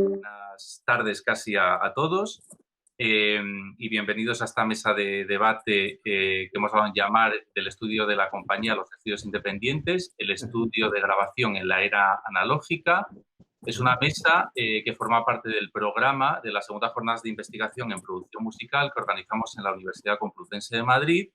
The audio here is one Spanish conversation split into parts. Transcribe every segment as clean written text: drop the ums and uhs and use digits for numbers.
Buenas tardes casi a todos y bienvenidos a esta mesa de debate que hemos dado en llamar del estudio de la compañía Los Estudios Independientes, el estudio de grabación en la era analógica. Es una mesa que forma parte del programa de las segundas jornadas de investigación en producción musical que organizamos en la Universidad Complutense de Madrid.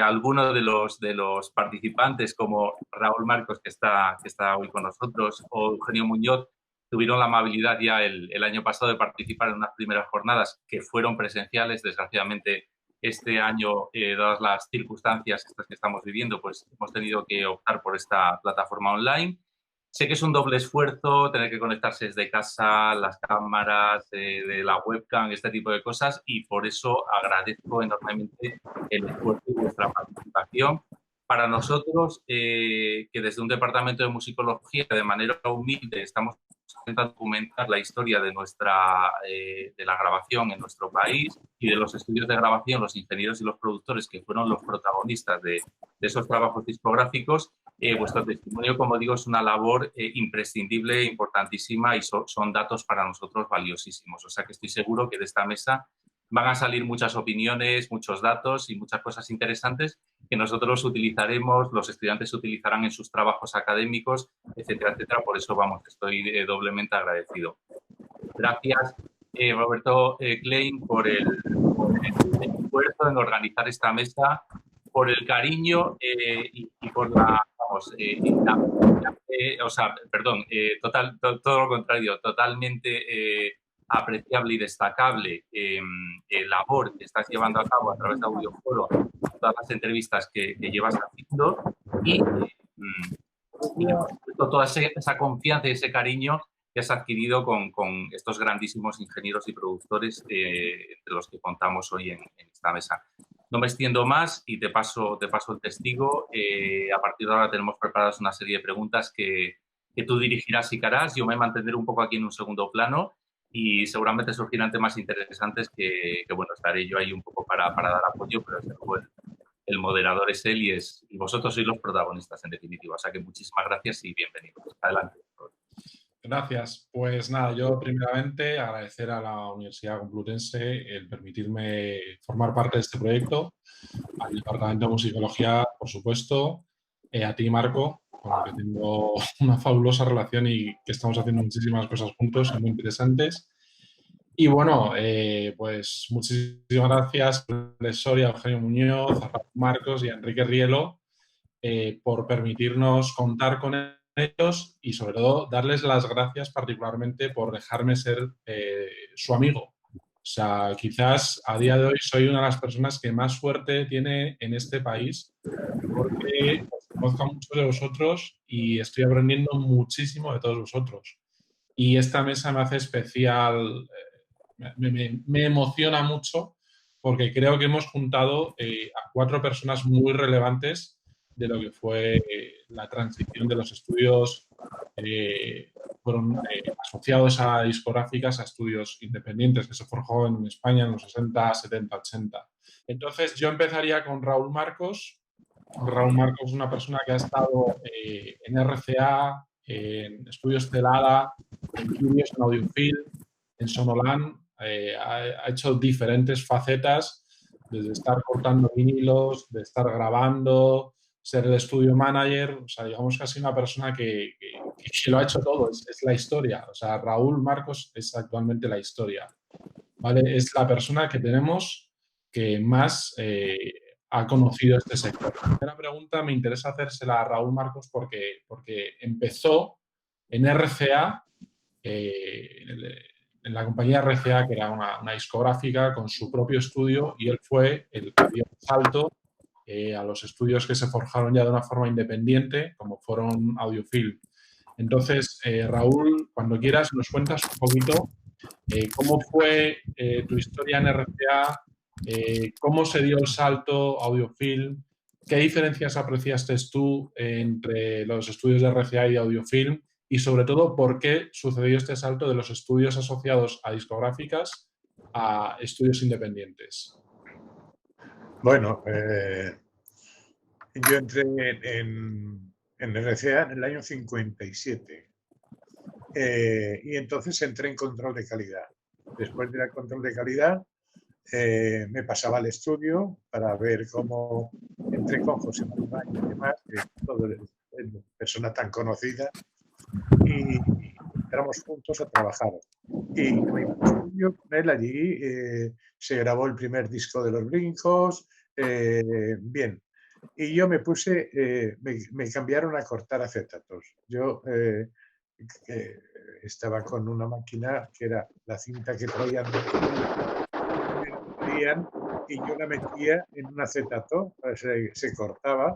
Algunos de los participantes, como Raúl Marcos, que está hoy con nosotros, o Eugenio Muñoz, tuvieron la amabilidad ya el año pasado de participar en unas primeras jornadas que fueron presenciales. Desgraciadamente, este año, dadas las circunstancias estas que estamos viviendo, pues hemos tenido que optar por esta plataforma online. Sé que es un doble esfuerzo tener que conectarse desde casa, las cámaras, de la webcam, este tipo de cosas, y por eso agradezco enormemente el esfuerzo y vuestra participación. Para nosotros, que desde un departamento de musicología, de manera humilde, estamos intentando documentar la historia de la grabación en nuestro país y de los estudios de grabación, los ingenieros y los productores que fueron los protagonistas de esos trabajos discográficos. Vuestro testimonio, como digo, es una labor imprescindible, importantísima, y son datos para nosotros valiosísimos. O sea que estoy seguro que de esta mesa van a salir muchas opiniones, muchos datos y muchas cosas interesantes que nosotros utilizaremos, los estudiantes utilizarán en sus trabajos académicos, etcétera, etcétera. Por eso, vamos, estoy doblemente agradecido. Gracias, Roberto Klein, por el esfuerzo en organizar esta mesa, por el cariño y por todo lo contrario, totalmente apreciable y destacable labor que estás llevando a cabo a través de Audioforo, todas las entrevistas que llevas haciendo y toda esa confianza y ese cariño que has adquirido con estos grandísimos ingenieros y productores entre los que contamos hoy en esta mesa. No me extiendo más y te paso el testigo. A partir de ahora tenemos preparadas una serie de preguntas que tú dirigirás y harás. Yo me mantendré un poco aquí en un segundo plano y seguramente surgirán temas interesantes que bueno, estaré yo ahí un poco para dar apoyo, pero desde luego el moderador es él y vosotros sois los protagonistas, en definitiva. O sea que muchísimas gracias y bienvenidos. Adelante. Gracias. Pues nada, yo primeramente agradecer a la Universidad Complutense el permitirme formar parte de este proyecto, al Departamento de Musicología, por supuesto, a ti, Marco, con el que tengo una fabulosa relación y que estamos haciendo muchísimas cosas juntos y muy interesantes. Y bueno, pues muchísimas gracias a Soria, a Eugenio Muñoz, a Raúl Marcos y a Enrique Rielo por permitirnos contar con ellos y sobre todo darles las gracias particularmente por dejarme ser su amigo. O sea, quizás a día de hoy soy una de las personas que más suerte tiene en este país porque os conozco a muchos de vosotros y estoy aprendiendo muchísimo de todos vosotros. Y esta mesa me hace especial, me emociona mucho porque creo que hemos juntado a 4 personas muy relevantes de lo que fue la transición de los estudios fueron asociados a discográficas, a estudios independientes que se forjó en España en los 60, 70, 80. Entonces yo empezaría con Raúl Marcos. Raúl Marcos es una persona que ha estado en RCA, en Estudios Celada, en Curios, en Audiofil, en Sonolan. Ha hecho diferentes facetas, desde estar cortando vinilos, de estar grabando, ser el estudio manager. O sea, digamos casi una persona que lo ha hecho todo, es la historia. O sea, Raúl Marcos es actualmente la historia, ¿vale? Es la persona que tenemos que más ha conocido este sector. La primera pregunta me interesa hacérsela a Raúl Marcos porque empezó en RCA, en la compañía RCA, que era una discográfica con su propio estudio, y él fue el que dio el salto a los estudios que se forjaron ya de una forma independiente, como fueron Audiofil. Entonces, Raúl, cuando quieras, nos cuentas un poquito cómo fue tu historia en RCA, cómo se dio el salto a Audiofilm, qué diferencias apreciaste tú entre los estudios de RCA y de Audiofilm y sobre todo por qué sucedió este salto de los estudios asociados a discográficas a estudios independientes. Bueno, Yo entré en RCA en el año 57 y entonces entré en control de calidad. Después del control de calidad me pasaba al estudio para ver cómo entré con José Manuel y demás, que todo es persona tan conocida, y entramos juntos a trabajar. Y en mi estudio con él allí se grabó el primer disco de Los Brincos, bien. Y yo me puse, me cambiaron a cortar acetatos. Yo estaba con una máquina que era la cinta que traían y yo la metía en un acetato, se cortaba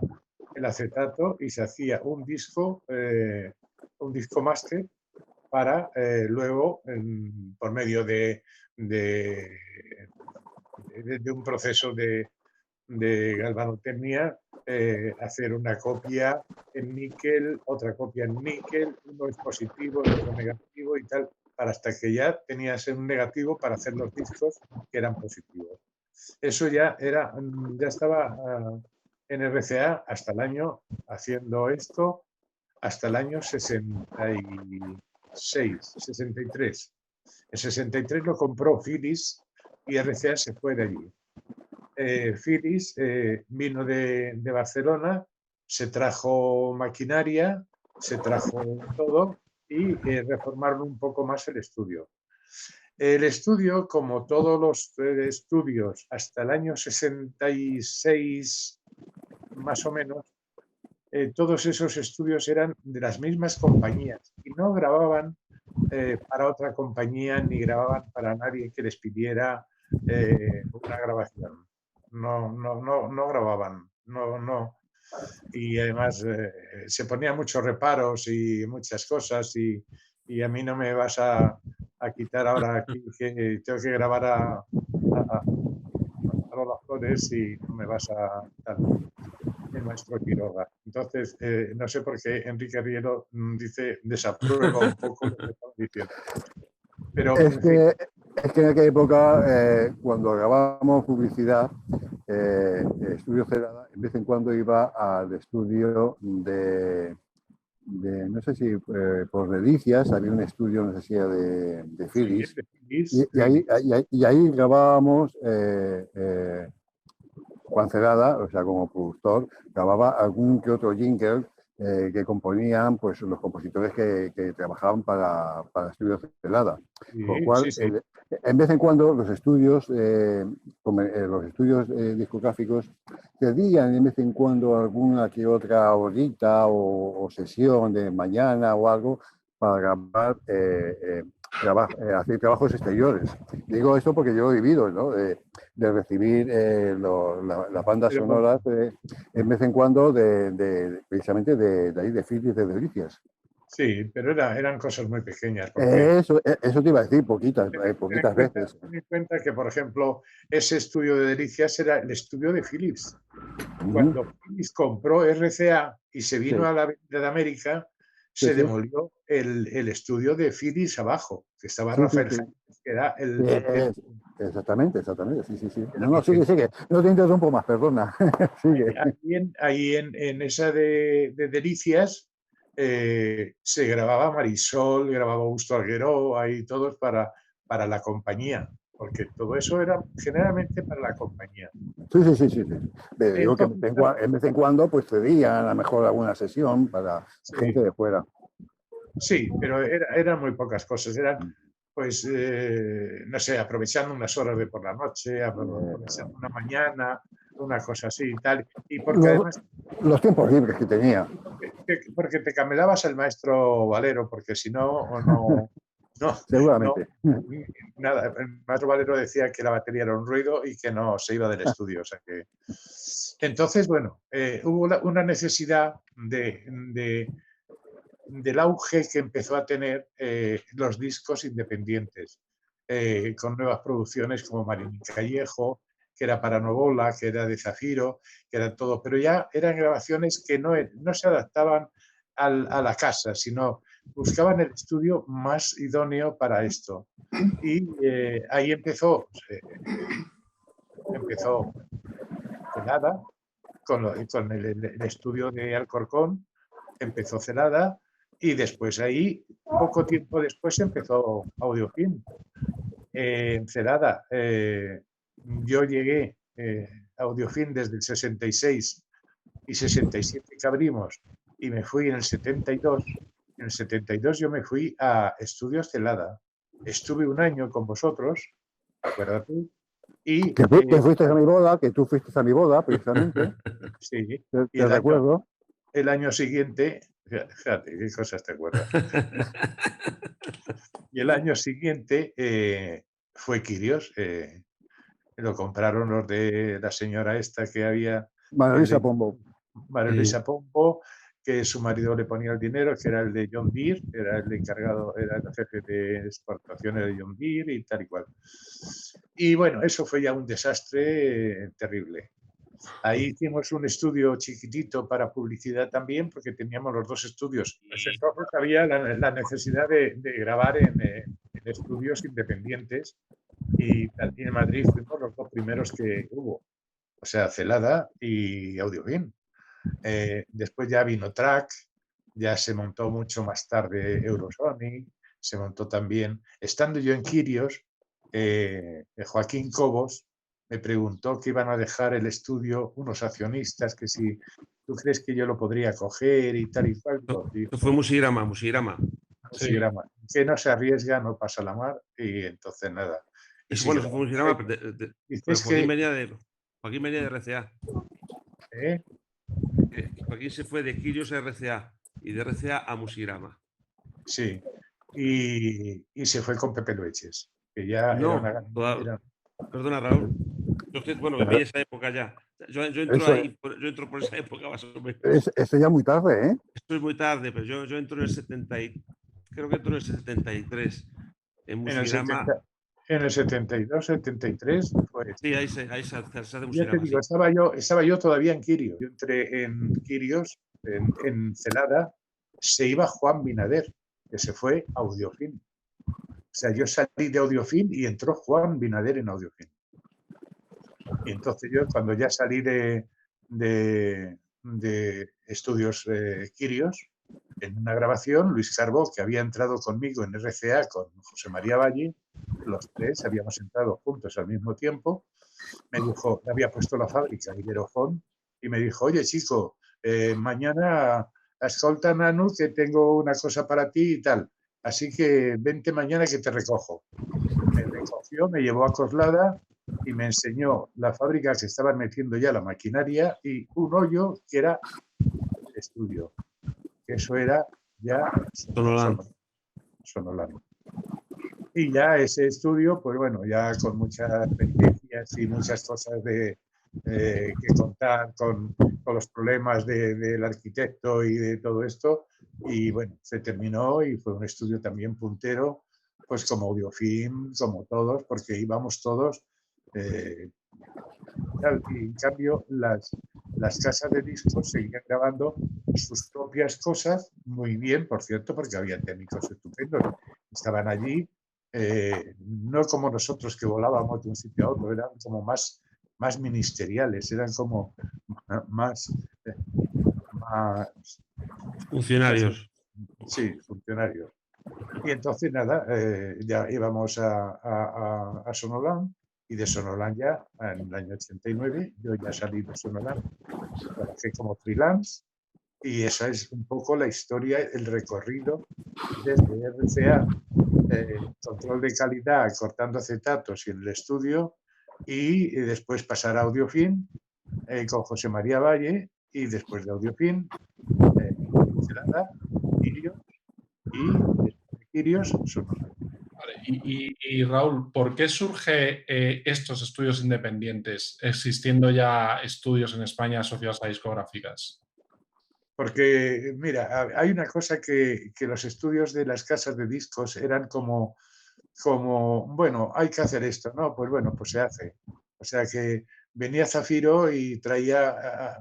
el acetato y se hacía un disco máster para luego, por medio de un proceso de galvanotecnia, hacer una copia en níquel, otra copia en níquel, uno es positivo, el otro negativo y tal, hasta que ya tenías un negativo para hacer los discos que eran positivos. Eso ya estaba en RCA hasta el año, haciendo esto, hasta el año 63. En 63 lo compró Philips y RCA se fue de allí. Philips vino de Barcelona, se trajo maquinaria, se trajo todo y reformaron un poco más el estudio. El estudio, como todos los estudios hasta el año 66 más o menos, todos esos estudios eran de las mismas compañías y no grababan para otra compañía ni grababan para nadie que les pidiera una grabación. No grababan, no. Y además se ponían muchos reparos y muchas cosas y a mí no me vas a quitar ahora aquí que tengo que grabar a los actores y no me vas a dar el maestro Quiroga. Entonces, no sé por qué Enrique Riero dice, desaprueba un poco lo que estamos diciendo. Pero, es que en aquella época, cuando grabábamos publicidad, Estudio Cerada, de vez en cuando iba al estudio de no sé si por Delicias, había un estudio, no sé si era de Philips, y ahí grabábamos Juan Cerada, o sea, como productor, grababa algún que otro jingle que componían pues, los compositores que trabajaban para Estudio Cerada. Por lo cual, en vez en cuando, los estudios discográficos cedían de vez en cuando alguna que otra horita o sesión de mañana o algo para grabar, hacer trabajos exteriores. Digo esto porque yo he vivido, ¿no? De recibir las bandas sonoras en vez en cuando precisamente de ahí, de Philips, de Delicias. Sí, pero eran cosas muy pequeñas. Eso te iba a decir, poquitas veces. Ten en cuenta que, por ejemplo, ese estudio de Delicias era el estudio de Philips. Cuando Philips compró RCA y se vino a la Avenida de América, se demolió el estudio de Philips abajo, que estaba Rafael Jaime, que era Exactamente, sí. No, sigue. No te interrumpo más, perdona. Ahí en esa de Delicias se grababa Marisol, grababa Augusto Algueró, ahí todos para la compañía, porque todo eso era generalmente para la compañía. Sí. Pero digo que en vez en cuando pues cedían a lo mejor alguna sesión para gente de fuera. Sí, pero eran muy pocas cosas, eran pues, no sé, aprovechando unas horas de por la noche, aprovechando una mañana, una cosa así y tal. Y porque además... Los tiempos libres que tenía. Porque te camelabas el maestro Valero, porque si no... Seguramente. Nada, el maestro Valero decía que la batería era un ruido y que no se iba del estudio. O sea que... Entonces, bueno, hubo una necesidad del auge que empezó a tener los discos independientes, con nuevas producciones como Marín Callejo, que era para Novola, que era de Zafiro, que era todo, pero ya eran grabaciones que no se adaptaban a la casa, sino buscaban el estudio más idóneo para esto. Y ahí empezó Celada, con el estudio de Alcorcón, empezó Celada y después ahí, poco tiempo después, empezó Audiofilm. En Celada, yo llegué a Audiofilm desde el 66 y 67 que abrimos y me fui en el 72. En el 72 yo me fui a Estudios Celada. Estuve un año con vosotros, acuérdate. Y, que fuiste a mi boda, que tú fuiste a mi boda, precisamente. Sí, te recuerdo. El año siguiente, fíjate, qué cosas te acuerdas. Y el año siguiente fue Quirios. Lo compraron los de la señora esta que había. María Luisa Pombo. María Luisa Pombo, que su marido le ponía el dinero, que era el de John Deere, era el encargado, era el jefe de exportaciones de John Deere y tal y cual. Y bueno, eso fue ya un desastre terrible. Ahí hicimos un estudio chiquitito para publicidad también, porque teníamos los dos estudios. Pues entonces había la necesidad de grabar en estudios independientes y en Madrid fuimos los dos primeros que hubo. O sea, Celada y Audiofilm. Después ya vino Track, ya se montó mucho más tarde Eurosonic, se montó también. Estando yo en Quirios, Joaquín Cobos me preguntó que iban a dejar el estudio unos accionistas, que si tú crees que yo lo podría coger y tal y cual. Esto fue Musigrama. Sí. Que no se arriesga, no pasa la mar y entonces nada. Bueno, eso fue Musigrama, Joaquín venía de RCA. Joaquín se fue de Quirios a RCA y de RCA a Musigrama. Sí, y se fue con Pepe Lueches, que ya no, era... Perdona, Raúl. Bueno, viví esa época ya. Yo entro por esa época más o menos. Eso ya muy tarde, ¿eh? Esto es muy tarde, pero yo entro en el 70 creo que entro en el 73 en Musigrama. En el 72, 73, pues... Sí, ahí se hace Musigrama. Ya te digo, estaba yo todavía en Quirios. Yo entré en Quirios, en Celada, se iba Juan Binader, que se fue a Audiofilm. O sea, yo salí de Audiofilm y entró Juan Binader en Audiofilm. Y entonces yo, cuando ya salí de Estudios Quirios, en una grabación, Luis Carbó, que había entrado conmigo en RCA con José María Valle, los tres habíamos entrado juntos al mismo tiempo, me dijo, le había puesto la fábrica Iberofón, y me dijo, oye chico, mañana escolta Nanu, que tengo una cosa para ti y tal, así que vente mañana que te recojo. Me recogió, me llevó a Coslada y me enseñó la fábrica que estaban metiendo ya la maquinaria y un hoyo que era el estudio. Eso era ya Sonolan. Y ya ese estudio, pues bueno, ya con muchas experiencias y muchas cosas que contar con los problemas del arquitecto y de todo esto. Y bueno, se terminó y fue un estudio también puntero, pues como Audiofilm, como todos, porque íbamos todos. Y en cambio, las casas de discos seguían grabando sus propias cosas muy bien, por cierto, porque había técnicos estupendos. Estaban allí, no como nosotros que volábamos de un sitio a otro, eran como más ministeriales, eran como más funcionarios. Sí, funcionarios. Y entonces nada, ya íbamos a Sonolan. Y de Sonolan ya, en el año 89, yo ya salí de Sonolan, trabajé como freelance y esa es un poco la historia, el recorrido desde RCA, control de calidad, cortando acetatos y en el estudio, y después pasar a Audiofilm con José María Valle y después de Audiofilm, Celada, Quirios y después de Quirios, Sonolan. Vale. Y Raúl, ¿por qué surge estos estudios independientes, existiendo ya estudios en España asociados a discográficas? Porque, mira, hay una cosa que los estudios de las casas de discos eran como, bueno, hay que hacer esto, ¿no? Pues bueno, pues se hace. O sea que venía Zafiro y traía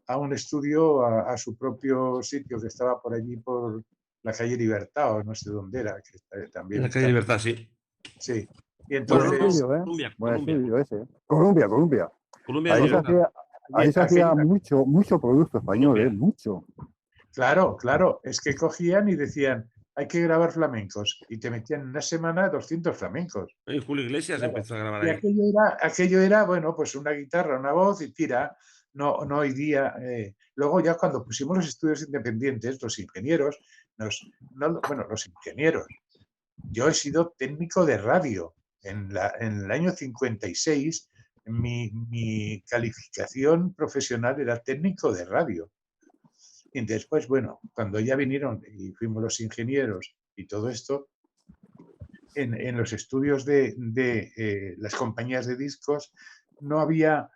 a un estudio a su propio sitio que estaba por allí, por la calle Libertad, o no sé dónde era. Que también en la calle Libertad, sí. Sí. Y entonces... Columbia. Ahí ahí se hacía mucho producto español, mucho. Claro, claro, es que cogían y decían, hay que grabar flamencos, y te metían en una semana 200 flamencos. Julio Iglesias Claro. empezó a grabar Y ahí. aquello era, bueno, pues una guitarra, una voz y tira. No, no hoy día. Luego ya cuando pusimos los estudios independientes, los ingenieros, los ingenieros. Yo he sido técnico de radio. En el año 56, mi calificación profesional era técnico de radio. Y después, bueno, cuando ya vinieron y fuimos los ingenieros y todo esto, en los estudios de las compañías de discos no había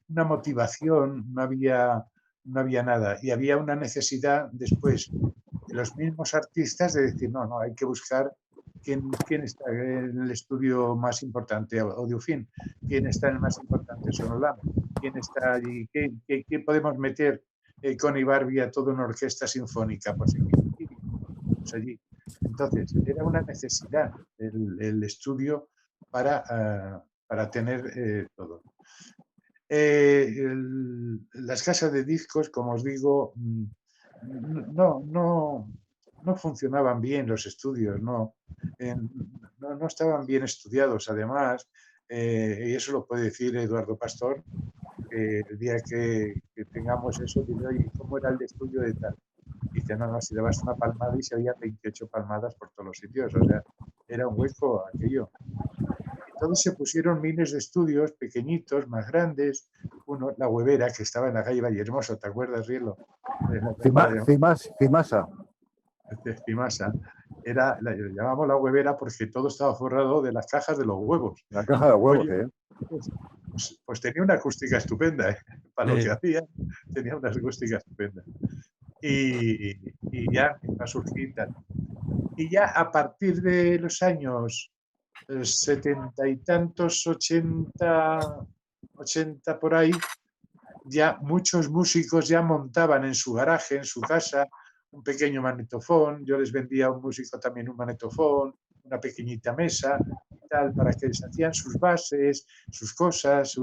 una motivación, no había nada. Y había una necesidad después de los mismos artistas de decir, no, hay que buscar quién está en el estudio más importante, Audiofin, quién está en el más importante, Sonolab, quién está allí, qué podemos meter con Ibarbi toda una orquesta sinfónica, pues allí. Entonces, era una necesidad el estudio para tener todo. Las casas de discos, como os digo, no funcionaban bien los estudios, no estaban bien estudiados además, y eso lo puede decir Eduardo Pastor, que el día que tengamos eso, diré, oye, ¿cómo era el estudio de tal? Dice, no, si dabas una palmada y se oían 28 palmadas por todos los sitios, o sea, era un hueco aquello. Entonces se pusieron miles de estudios pequeñitos, más grandes. Uno, la Huevera, que estaba en la calle Vallehermoso, ¿te acuerdas, Rielo? Cimasa. Cimasa. La llamamos la Huevera porque todo estaba forrado de las cajas de los huevos. La caja de huevos, pues tenía una acústica estupenda, para lo que hacía, tenía una acústica estupenda. Y ya empezó a surgir tal. Y ya a partir de los años 70 y tantos, 80 por ahí, ya muchos músicos ya montaban en su garaje, en su casa, un pequeño magnetofón. Yo les vendía a un músico también un magnetofón, una pequeñita mesa y tal, para que les hacían sus bases, sus cosas,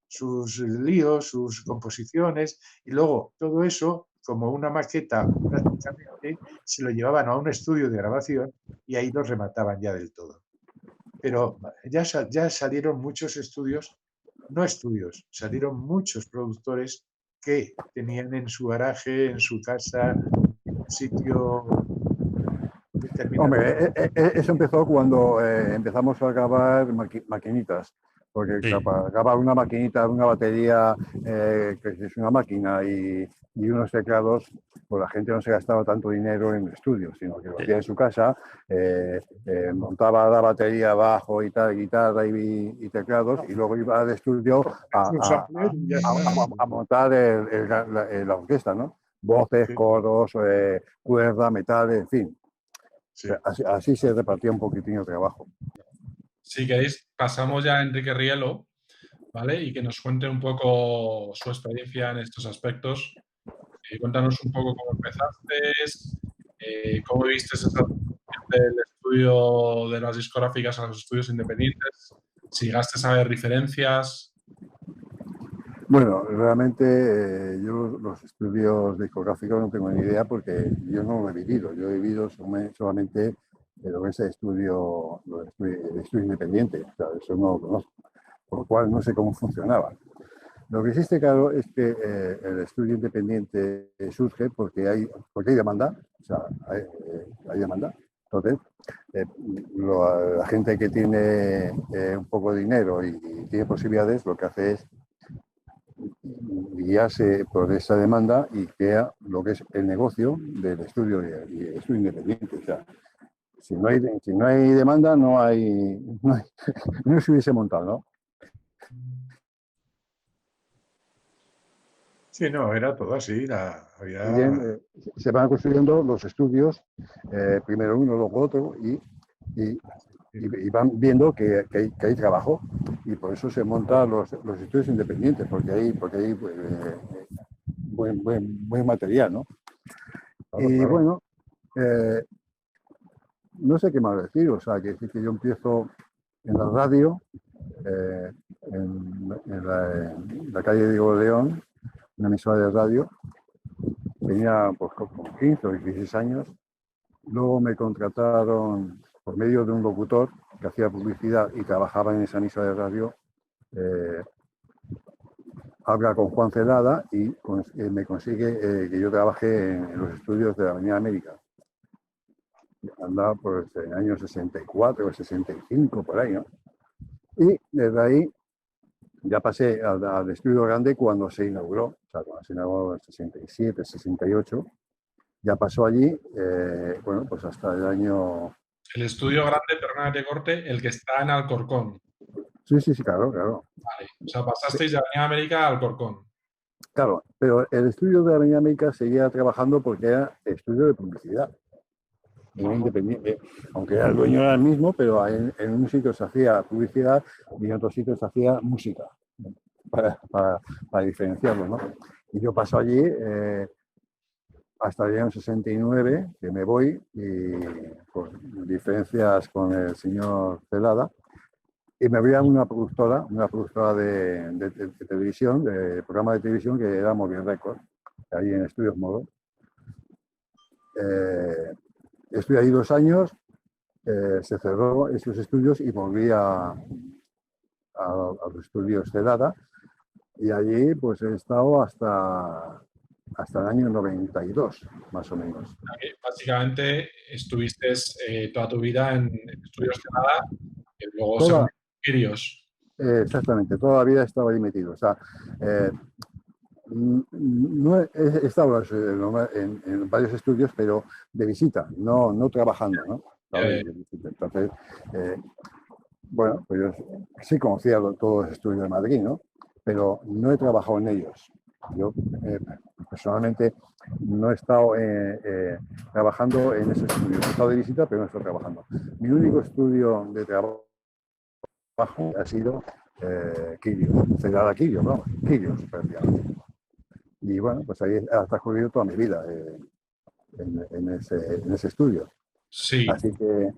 sus líos, sus composiciones, y luego todo eso, como una maqueta prácticamente, se lo llevaban a un estudio de grabación y ahí lo remataban ya del todo. Pero ya salieron muchos salieron muchos productores que tenían en su garaje, en su casa, en un sitio determinado. Hombre, eso empezó cuando empezamos a grabar maquinitas. Porque grabar una maquinita, una batería, que es una máquina, y unos teclados, pues la gente no se gastaba tanto dinero en el estudio, sino que lo hacía en su casa, montaba la batería abajo y tal, guitarra y teclados, y luego iba al estudio a montar la orquesta, ¿no? Voces, coros, cuerda, metal, en fin. Sí. Así se repartía un poquitín el trabajo. Si queréis, pasamos ya a Enrique Rielo, ¿vale? Y que nos cuente un poco su experiencia en estos aspectos. Cuéntanos un poco cómo empezaste, cómo viste esa del estudio de las discográficas a los estudios independientes, si llegaste a ver diferencias. Bueno, realmente yo los estudios discográficos no tengo ni idea porque yo no lo he vivido. Yo he vivido solamente lo que es el estudio independiente. O sea, eso no lo conozco, por lo cual no sé cómo funcionaba. Lo que existe, claro, es que el estudio independiente surge porque hay demanda, o sea, hay demanda. Entonces, la gente que tiene un poco de dinero y tiene posibilidades, lo que hace es guiarse por esa demanda y crea lo que es el negocio del estudio y el estudio independiente. O sea, si no hay demanda, no se hubiese montado, ¿no? Sí, no, era todo así. Bien, se van construyendo los estudios, primero uno, luego otro, y van viendo que hay trabajo, y por eso se montan los estudios independientes, porque hay buen material, ¿no? Claro, y claro. Bueno, no sé qué más decir, o sea, que yo empiezo en la radio, en la calle Diego León, una emisora de radio. Tenía pues, como 15 o 16 años. Luego me contrataron por medio de un locutor que hacía publicidad y trabajaba en esa emisora de radio. Habla con Juan Celada y me consigue que yo trabaje en los estudios de la Avenida América. Andaba pues en el año 64 o 65, por ahí, ¿no? Y desde ahí ya pasé al estudio grande cuando se inauguró, o sea, cuando se inauguró en el 67, 68. Ya pasó allí, bueno, pues hasta el año... El estudio grande, perdona que te corte, el que está en Alcorcón. Sí, claro. Vale, o sea, pasasteis de Avenida América a Alcorcón. Claro, pero el estudio de Avenida América seguía trabajando porque era estudio de publicidad. Era independiente, aunque el dueño era el mismo, pero en un sitio se hacía publicidad y en otro sitio se hacía música, para diferenciarlo, ¿no? Y yo paso allí hasta el año 69, que me voy, y por diferencias con el señor Celada, y me voy a una productora de televisión, de programa de televisión, que era Movie Record, ahí en Estudios Modo. Estuve ahí 2 años, se cerró esos estudios y volví a los estudios Celada, y allí pues he estado hasta el año 92, más o menos. Básicamente estuviste toda tu vida en estudios Celada, que luego se convirtió en Quirios. Exactamente, toda la vida he estado ahí metido. O sea, no he estado en varios estudios, pero de visita, no trabajando, ¿no? Entonces, bueno, pues yo sí conocía todos los estudios de Madrid, ¿no? Pero no he trabajado en ellos. Yo personalmente no he estado trabajando en esos estudios. He estado de visita, pero no he estado trabajando. Mi único estudio de trabajo ha sido Quirios, Celada Quirios, ¿no? Quirios, prácticamente. Y bueno, pues ahí ha transcurrido toda mi vida en ese estudio. Sí. Así que,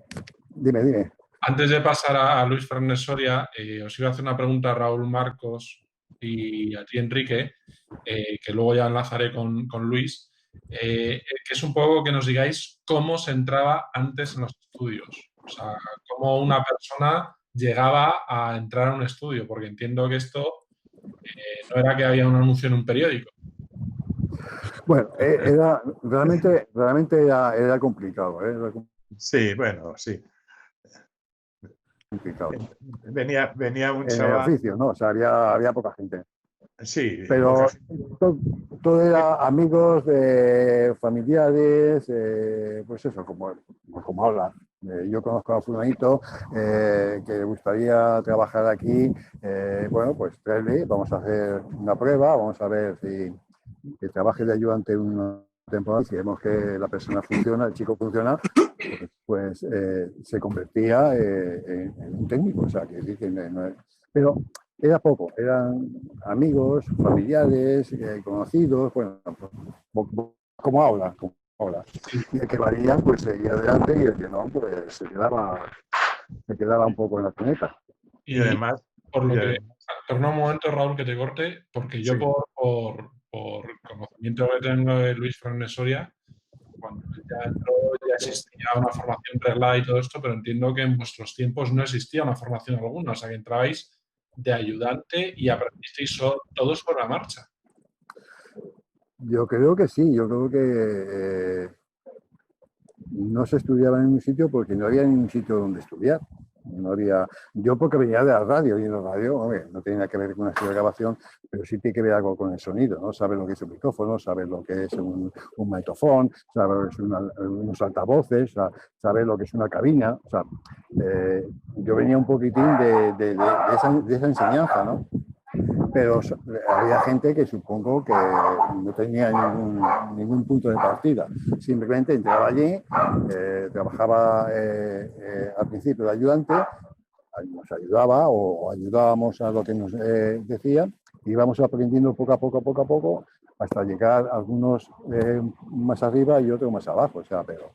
dime. Antes de pasar a Luis Fernández Soria, os iba a hacer una pregunta a Raúl Marcos y a ti, Enrique, que luego ya enlazaré con Luis, que es un poco que nos digáis cómo se entraba antes en los estudios. O sea, cómo una persona llegaba a entrar a un estudio, porque entiendo que esto no era que había un anuncio en un periódico. Bueno, realmente era complicado. Sí, bueno, sí. Complicado. Venía un en chaval... el oficio, ¿no? O sea, había poca gente. Sí. Pero todo era amigos, familiares, pues eso, como ahora. Yo conozco a fulanito que le gustaría trabajar aquí. Bueno, pues tráele, vamos a hacer una prueba, vamos a ver si que trabaje de ayudante una temporada. Si vemos que la persona funciona, el chico funciona, pues se convertía en un técnico. O sea, pero era poco, eran amigos, familiares, conocidos, bueno, como ahora. Y el que valía, pues seguía adelante, y el que no, pues se quedaba un poco en la cuneta. Y además... Perdona un momento, Raúl, que te corte, porque yo por conocimiento que tengo de Luis Fernández Soria, cuando ya entró ya existía una formación reglada y todo esto, pero entiendo que en vuestros tiempos no existía una formación alguna, o sea que entrabais de ayudante y aprendisteis todo sobre la marcha. Yo creo que sí, yo creo que no se estudiaba en un sitio porque no había ningún sitio donde estudiar. No había, yo porque venía de la radio, y en la radio, hombre, no tiene nada que ver con una estudio de grabación, pero sí tiene que ver algo con el sonido, ¿no? Saber lo que es un micrófono, saber lo que es un magnetofón, saber lo que es unos altavoces, saber lo que es una cabina. O sea, yo venía un poquitín de esa enseñanza, ¿no? Pero había gente que supongo que no tenía ningún punto de partida. Simplemente entraba allí, trabajaba al principio de ayudante, nos ayudaba o ayudábamos a lo que nos decían, y íbamos aprendiendo poco a poco, hasta llegar algunos más arriba y otros más abajo. O sea, pero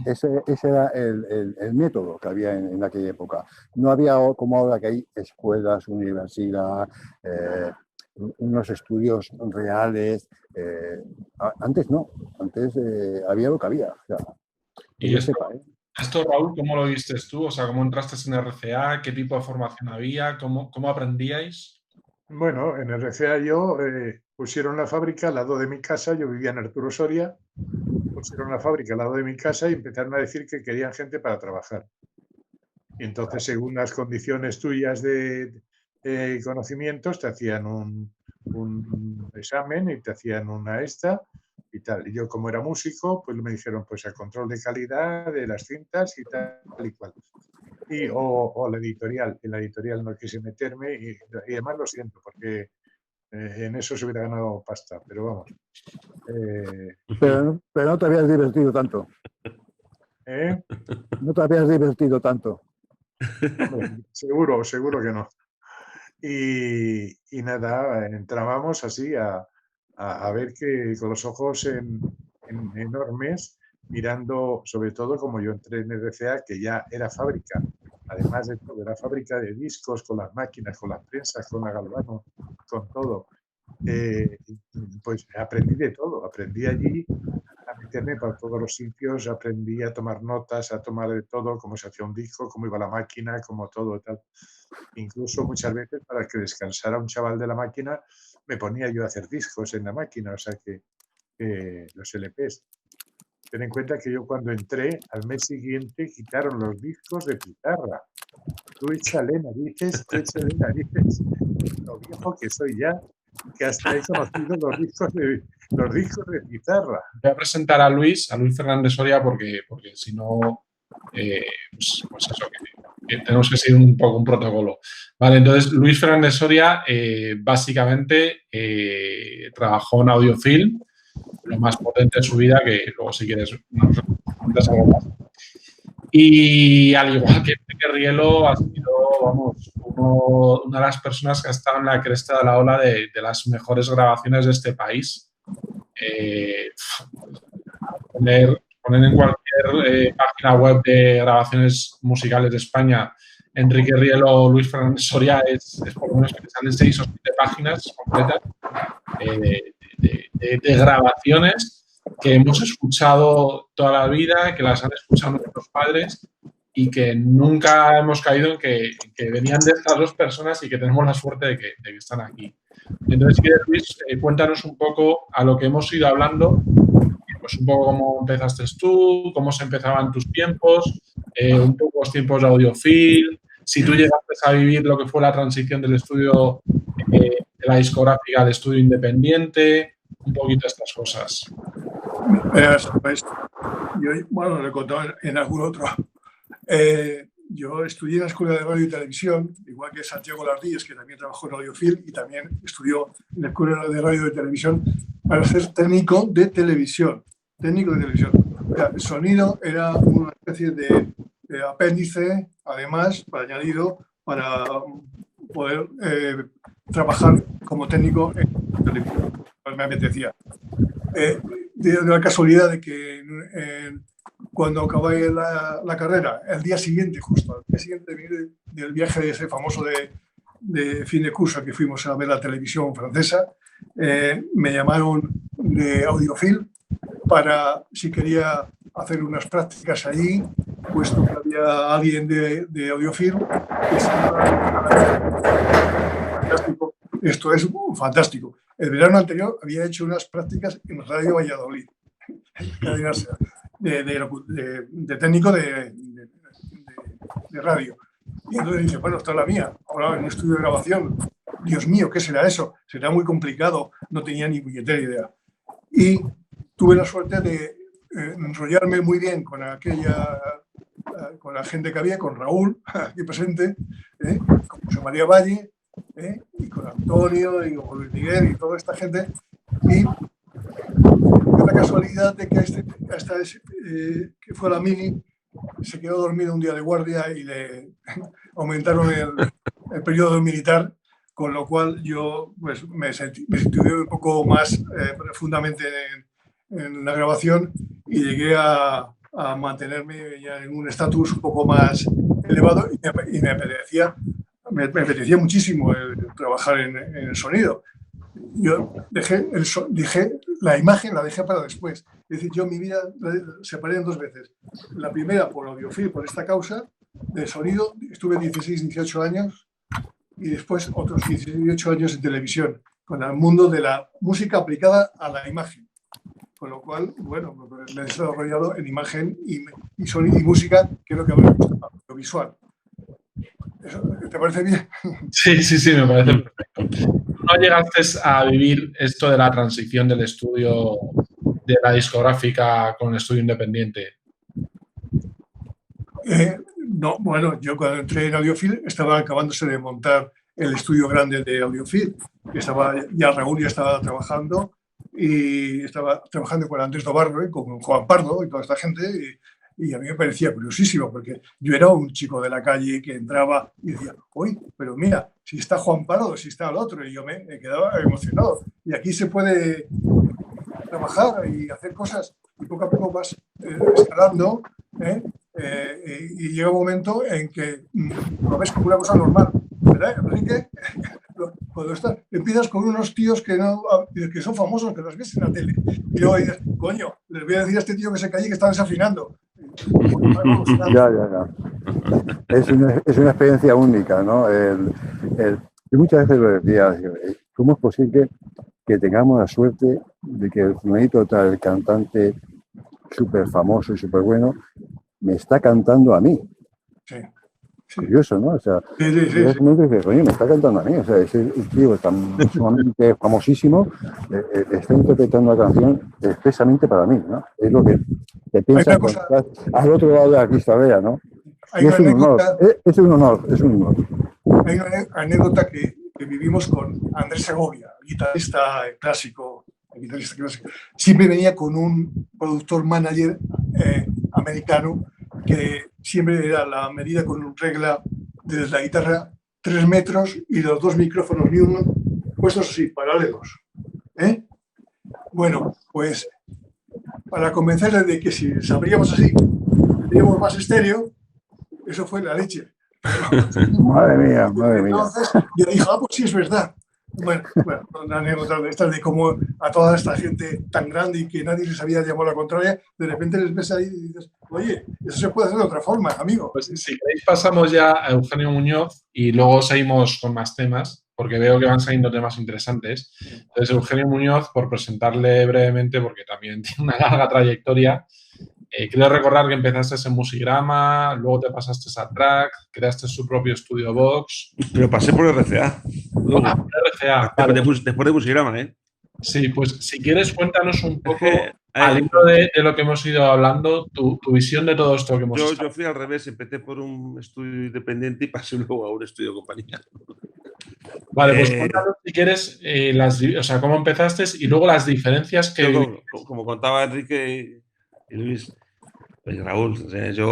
Ese era el método que había en aquella época. No había como ahora que hay escuelas, universidad, unos estudios reales. Antes no, antes había lo que había. O sea, y esto, Raúl, ¿cómo lo viste tú? O sea, ¿cómo entraste en RCA? ¿Qué tipo de formación había? ¿Cómo aprendíais? Bueno, en RCA yo pusieron la fábrica al lado de mi casa, yo vivía en Arturo Soria, pusieron la fábrica al lado de mi casa y empezaron a decir que querían gente para trabajar. Y entonces, según las condiciones tuyas de conocimientos, te hacían un examen y te hacían una esta y tal. Y yo, como era músico, pues me dijeron, pues el control de calidad de las cintas y tal y cual. O la editorial. En la editorial no quise meterme y además lo siento, porque en eso se hubiera ganado pasta, pero vamos. Pero no te habías divertido tanto. No te habías divertido tanto. Hombre, seguro que no. Y nada, entrábamos así a ver que con los ojos enormes, mirando sobre todo como yo entré en RCA, que ya era fábrica, además de todo, era fábrica de discos, con las máquinas, con las prensas, con la Galvano, con todo. Pues aprendí de todo, aprendí allí a meterme por todos los sitios, aprendí a tomar notas, a tomar de todo, cómo se hacía un disco, cómo iba la máquina, cómo todo tal. Incluso muchas veces para que descansara un chaval de la máquina, me ponía yo a hacer discos en la máquina, o sea que los LPs. Ten en cuenta que yo cuando entré, al mes siguiente quitaron los discos de pizarra. Tú échale narices, lo viejo que soy ya, que hasta he conocido los discos de pizarra. Voy a presentar a Luis Fernández Soria, porque si no, pues eso, que tenemos que seguir un poco un protocolo. Vale, entonces Luis Fernández Soria básicamente trabajó en Audiofilm, lo más potente de su vida, que luego si quieres nos cuentas algo más. Y al igual que Enrique Rielo, ha sido, vamos, una de las personas que ha estado en la cresta de la ola de las mejores grabaciones de este país. Poner en cualquier página web de grabaciones musicales de España Enrique Rielo o Luis Fernández Soria es por lo menos que salen 6 o 7 páginas completas de grabaciones que hemos escuchado toda la vida, que las han escuchado nuestros padres y que nunca hemos caído en que venían de estas dos personas y que tenemos la suerte de que están aquí. Entonces, si quieres, Luis, cuéntanos un poco a lo que hemos ido hablando, pues un poco cómo empezaste tú, cómo se empezaban tus tiempos, un poco los tiempos de Audiofilm, si tú llegaste a vivir lo que fue la transición del estudio de la discográfica de estudio independiente, un poquito estas cosas. Pues, yo, bueno, lo he contado en algún otro. Yo estudié en la Escuela de Radio y Televisión, igual que Santiago Lardillas, que también trabajó en Audiofilm y también estudió en la Escuela de Radio y Televisión para ser técnico de televisión. O sea, el sonido era una especie de apéndice, además, para añadido, para poder trabajar como técnico en televisión. Me apetecía. De la casualidad de que cuando acabé la carrera, el día siguiente, justo, el día siguiente del viaje ese famoso de fin de curso que fuimos a ver la televisión francesa, me llamaron de Audiofilm para si quería hacer unas prácticas allí, puesto que había alguien de Audiofilm. Fantástico. Esto es fantástico. El verano anterior había hecho unas prácticas en Radio Valladolid, de técnico de radio. Y entonces dice, bueno, esta es la mía, ahora en un estudio de grabación. Dios mío, ¿qué será eso? Será muy complicado, no tenía ni puñetera idea. Y tuve la suerte de enrollarme muy bien con con la gente que había, con Raúl, aquí presente, con José María Valle, y con Antonio y con Luis Miguel y toda esta gente. Y la casualidad de que que fue la Mini, se quedó dormido un día de guardia y le aumentaron el periodo militar, con lo cual yo pues, me sentí un poco más profundamente en la grabación y llegué a a mantenerme ya en un estatus un poco más elevado y me apetecía muchísimo trabajar en el sonido. Yo dejé la imagen la dejé para después. Es decir, yo mi vida la separé en 2 veces. La primera por Audiofil, por esta causa de sonido, estuve 16, 18 años y después otros 18 años en televisión, con el mundo de la música aplicada a la imagen. Con lo cual, bueno, me he desarrollado en imagen y sonido y música, que es lo que me gusta, lo visual. ¿Te parece bien? Sí, me parece perfecto. ¿No llegaste a vivir esto de la transición del estudio de la discográfica con el estudio independiente? No, bueno, yo cuando entré en Audiofil estaba acabándose de montar el estudio grande de Audiofil. Raúl ya estaba trabajando y estaba trabajando con Andrés Dobarro y con Juan Pardo y toda esta gente. Y a mí me parecía curiosísimo, porque yo era un chico de la calle que entraba y decía, uy, pero mira, si está Juan Pardo, si está el otro, y yo me quedaba emocionado. Y aquí se puede trabajar y hacer cosas, y poco a poco vas escalando, y llega un momento en que lo ves como una cosa normal, ¿verdad? Así que cuando empiezas con unos tíos que son famosos, que los ves en la tele, y luego dices, coño, les voy a decir a este tío que se calle que está desafinando. Ya. Es una experiencia única, ¿no? Yo muchas veces lo decía, ¿cómo es posible que tengamos la suerte de que el fulanito tal, el cantante súper famoso y súper bueno, me está cantando a mí? Sí. Curioso, ¿no? O sea, me está cantando a mí. O sea, ese tío tan sumamente famosísimo está interpretando la canción expresamente para mí, ¿no? Es lo que te piensas cuando estás al otro lado de la cristalera, ¿no? Y es un honor, es un honor. Hay una anécdota que vivimos con Andrés Segovia, guitarrista clásico. Siempre venía con un productor manager americano que siempre era la medida con regla desde la guitarra 3 metros y los 2 micrófonos Newman puestos así, paralelos. Bueno, pues para convencerle de que si sabríamos así, tendríamos más estéreo, eso fue la leche. Madre mía. Entonces yo dije, pues sí, es verdad. Bueno, una anécdota de estas de cómo a toda esta gente tan grande y que nadie les había llamado la contraria, de repente les ves ahí y dices, oye, eso se puede hacer de otra forma, amigo. Pues si queréis pasamos ya a Eugenio Muñoz y luego seguimos con más temas, porque veo que van saliendo temas interesantes. Entonces, Eugenio Muñoz, por presentarle brevemente, porque también tiene una larga trayectoria, quiero recordar que empezaste en Musigrama, luego te pasaste a Track, creaste su propio estudio Vox. Pero pasé por RCA. Por RCA. Vale. Después de Musigrama, ¿eh? Sí, pues si quieres cuéntanos un poco, al hilo de lo que hemos ido hablando, tu visión de todo esto que hemos hecho. Yo fui al revés, empecé por un estudio independiente y pasé luego a un estudio de compañía. Vale, pues cuéntanos si quieres cómo empezaste y luego las diferencias que... Como contaba Enrique y Luis, pues Raúl,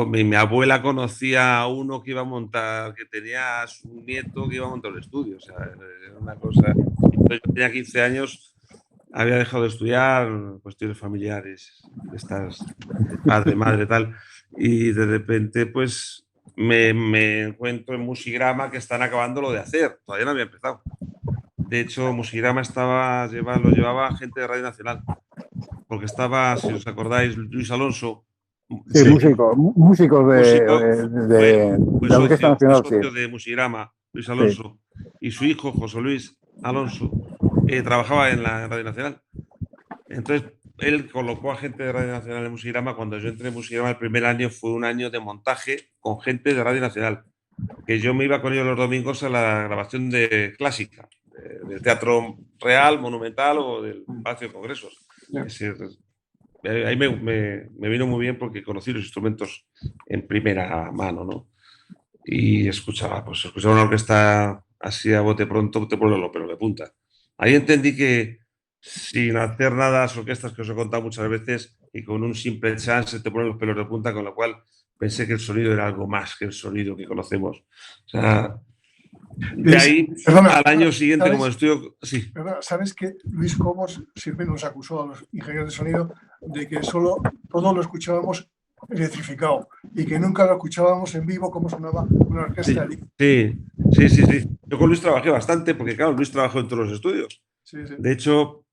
mi abuela conocía a uno que iba a montar, que tenía a su nieto que iba a montar el estudio, o sea, era una cosa... Yo tenía 15 años, había dejado de estudiar, cuestiones familiares, estas, de padre, madre, tal, y de repente, pues, me encuentro en Musigrama que están acabando lo de hacer, todavía no había empezado. De hecho, Musigrama lo llevaba gente de Radio Nacional, porque estaba, si os acordáis, Luis Alonso. Sí, músicos de la Orquesta Nacional. Socio de Musigrama, Luis Alonso, y su hijo, José Luis Alonso, trabajaba en la Radio Nacional. Entonces, él colocó a gente de Radio Nacional en Musigrama. Cuando yo entré en Musigrama, el primer año fue un año de montaje con gente de Radio Nacional, que yo me iba con ellos los domingos a la grabación de clásica, del Teatro Real, Monumental o del Palacio de Congresos. Ahí me vino muy bien porque conocí los instrumentos en primera mano, ¿no? Y escuchaba una orquesta así a bote pronto, te pone los pelos de punta. Ahí entendí que sin hacer nada, las orquestas que os he contado muchas veces y con un simple chance te ponen los pelos de punta, con lo cual pensé que el sonido era algo más que el sonido que conocemos. O sea, de ahí al año siguiente, como estudio... Sí. ¿Sabes que Luis Cobos siempre nos acusó a los ingenieros de sonido de que solo todo lo escuchábamos electrificado y que nunca lo escuchábamos en vivo cómo sonaba una orquesta. Sí. Yo con Luis trabajé bastante porque, claro, Luis trabajó en todos los estudios. Sí. De hecho,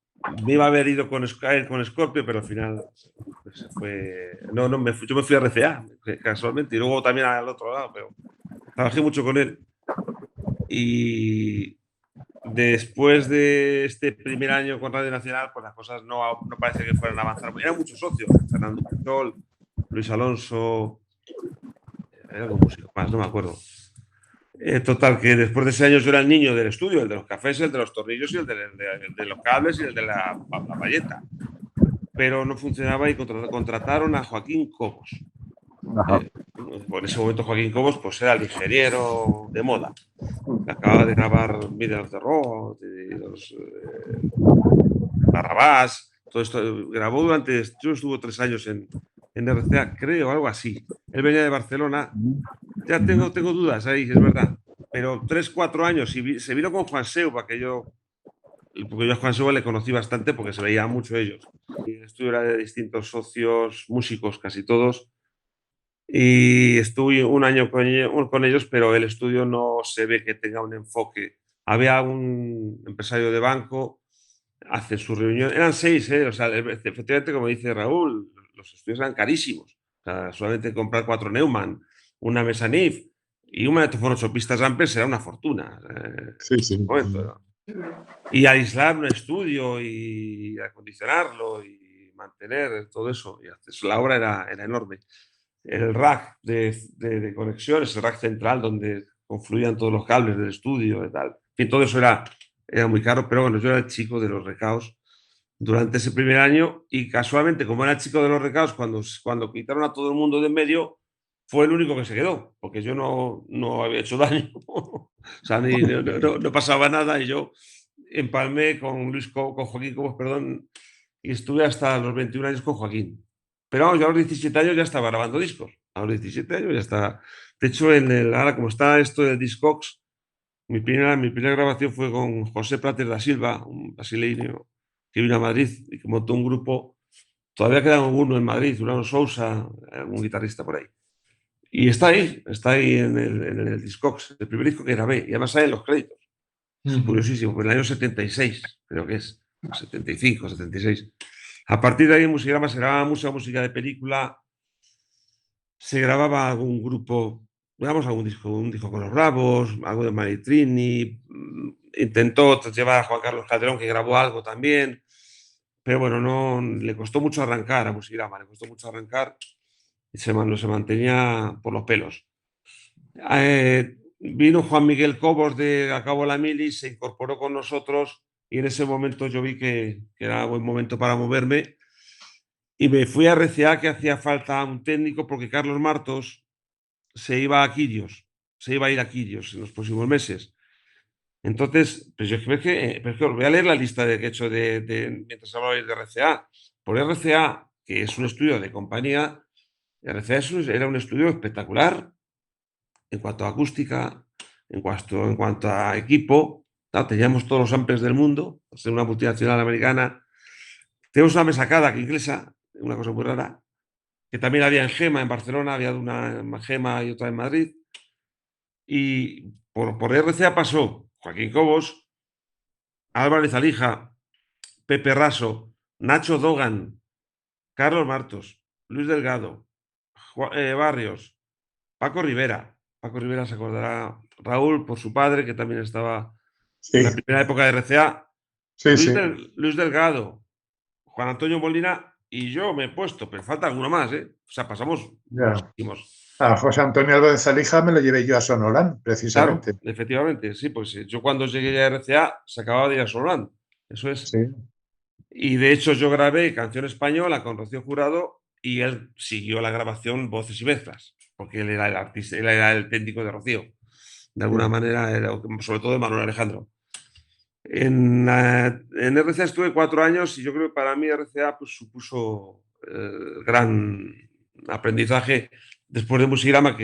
me iba a haber ido con Scorpio, pero al final se fue. Yo me fui a RCA, casualmente, y luego también al otro lado, pero trabajé mucho con él. Y después de este primer año con Radio Nacional, pues las cosas no parece que fueran a avanzar. Eran muchos socios: Fernando Pujol, Luis Alonso, era algún músico más, no me acuerdo. Total, que después de ese año yo era el niño del estudio, el de los cafés, el de los tornillos y el de los cables y el de la payeta. Pero no funcionaba y contrataron a Joaquín Cobos. En ese momento Joaquín Cobos pues era el ingeniero de moda. Acababa de grabar Middle of the Road, los Barrabás, todo esto. Grabó yo estuvo 3 años en RCA, creo, algo así. Él venía de Barcelona. Ya tengo dudas ahí, es verdad. Pero 3, 4 años y se vino con Juan Seu, porque yo a Juan Seu le conocí bastante porque se veían mucho ellos. Y el estudio era de distintos socios, músicos, casi todos. Y estuve un año con ellos, pero el estudio no se ve que tenga un enfoque. Había un empresario de banco, hace su reunión, eran 6, o sea, efectivamente, como dice Raúl, los estudios eran carísimos. O sea, solamente comprar 4 Neumann, una mesa NIF y un magnetofón 8 pistas Ampers era una fortuna. Sí. Momento, ¿no? Y aislar un estudio y acondicionarlo y mantener todo eso. Y la obra era enorme. El rack de conexiones, el rack central donde confluían todos los cables del estudio y tal. En fin, todo eso era muy caro, pero bueno, yo era el chico de los recaos durante ese primer año y casualmente, como era el chico de los recaos, cuando quitaron a todo el mundo de en medio, fue el único que se quedó, porque yo no había hecho daño. O sea, no pasaba nada y yo empalmé con Joaquín Cobos, perdón, y estuve hasta los 21 años con Joaquín. Pero vamos, yo a los 17 años ya estaba grabando discos. A los 17 años ya estaba. De hecho, ahora como está esto del Discogs, mi primera grabación fue con José Prater da Silva, un brasileño que vino a Madrid y que montó un grupo. Todavía queda uno en Madrid, Urano Sousa, un guitarrista por ahí. Y está ahí en el Discogs, el primer disco que grabé. Y además salen los créditos. Es curiosísimo, en el año 76, creo que es, 75, 76. A partir de ahí en Musigrama se grababa mucha música de película, se grababa algún grupo, grabamos un disco con los Bravos, algo de Maritrini, intentó llevar a Juan Carlos Calderón, que grabó algo también, pero bueno, no le costó mucho arrancar a Musigrama, y se mantenía por los pelos. Vino Juan Miguel Cobos de A Cabo la Mili, se incorporó con nosotros y en ese momento yo vi que era buen momento para moverme y me fui a RCA, que hacía falta un técnico porque Carlos Martos se iba a Quirios, se iba a ir a Quirios en los próximos meses. Entonces, pues yo creo que os voy a leer la lista que he hecho mientras hablabais de RCA. Por RCA, que es un estudio de compañía, RCA era un estudio espectacular en cuanto a acústica, en cuanto a equipo. Teníamos todos los amplios del mundo, ser una multinacional americana. Tenemos una mesacada que inglesa, una cosa muy rara, que también había en Gema, en Barcelona, había una en Gema y otra en Madrid. Y por RCA pasó Joaquín Cobos, Álvarez Alija, Pepe Raso, Nacho Dogan, Carlos Martos, Luis Delgado, Barrios, Paco Rivera. Paco Rivera se acordará, Raúl por su padre, que también estaba en la primera época de RCA. Luis Delgado, Juan Antonio Molina y yo me he puesto, pero falta alguno más, ¿eh? O sea, pasamos. A José Antonio Álvarez Alija me lo llevé yo a Sonolán, precisamente. Claro, efectivamente, sí, pues yo cuando llegué a RCA se acababa de ir a Sonolán, eso es. Sí. Y de hecho yo grabé Canción Española con Rocío Jurado y él siguió la grabación voces y mezclas, porque él era el artista, él era el técnico de Rocío. De alguna manera, sobre todo de Manuel Alejandro. En RCA estuve 4 años y yo creo que para mí RCA pues, supuso gran aprendizaje después de Musigrama,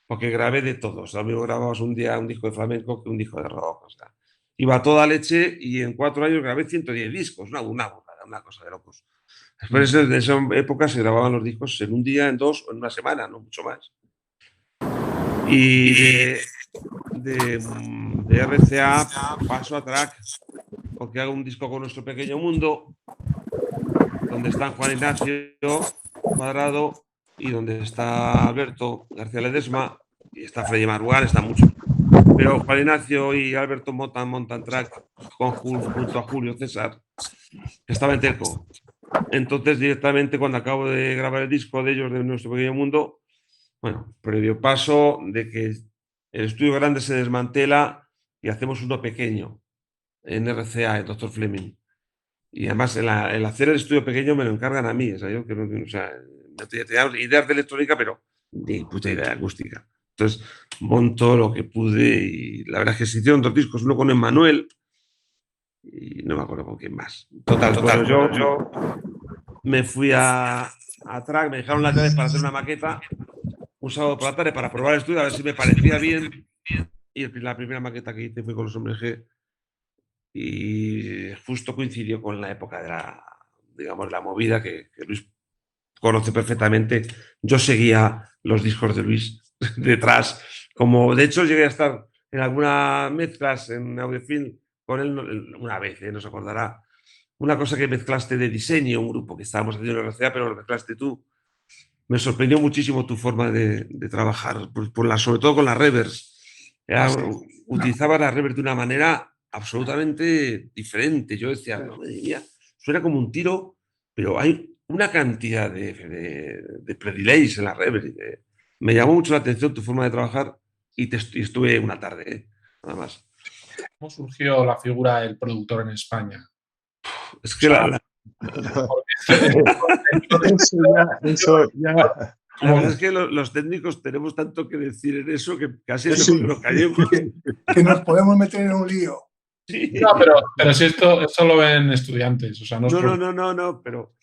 porque grabé de todo. O sea, lo mismo grababas un día un disco de flamenco que un disco de rock. O sea, iba a toda leche y en 4 años grabé 110 discos, una cosa de locos. Después de esa época se grababan los discos en un día, en 2 o en una semana, no mucho más. Y de RCA paso a Track, porque hago un disco con Nuestro Pequeño Mundo, donde están Juan Ignacio Cuadrado y donde está Alberto García Ledesma y está Freddy Maruán, están muchos. Pero Juan Ignacio y Alberto montan Track junto a Julio César, que estaba en Telco. Entonces, directamente, cuando acabo de grabar el disco de ellos, de Nuestro Pequeño Mundo, bueno, previo paso de que el estudio grande se desmantela y hacemos uno pequeño en RCA, el Dr. Fleming. Y además, el hacer el estudio pequeño me lo encargan a mí. O sea, yo que no, o sea, tenía ideas de electrónica, pero ni puta idea de acústica. Entonces, monto lo que pude y la verdad es que se hicieron 2 discos, uno con Emmanuel y no me acuerdo con quién más. Total, yo me fui a Track, me dejaron las llaves para hacer una maqueta un sábado por la tarde para probar el estudio, a ver si me parecía bien. Y la primera maqueta que hice fue con Los Hombres G. Y justo coincidió con la época de la movida que Luis conoce perfectamente. Yo seguía los discos de Luis detrás, como de hecho llegué a estar en algunas mezclas en Audiofilm con él una vez, no se acordará. Una cosa que mezclaste de diseño, un grupo que estábamos haciendo en la RCA, pero lo mezclaste tú. Me sorprendió muchísimo tu forma de trabajar, sobre todo con las reverbs. Utilizaba las reverbs de una manera absolutamente diferente. Yo decía, no, madre mía, suena como un tiro, pero hay una cantidad de pre-delays en las reverbs. Me llamó mucho la atención tu forma de trabajar y estuve una tarde, nada más. ¿Cómo surgió la figura del productor en España? Es que eso ya. La verdad es que los técnicos tenemos tanto que decir en eso que casi nos callemos. Que nos podemos meter en un lío. Sí. No, pero si esto lo ven estudiantes. O sea, no, pero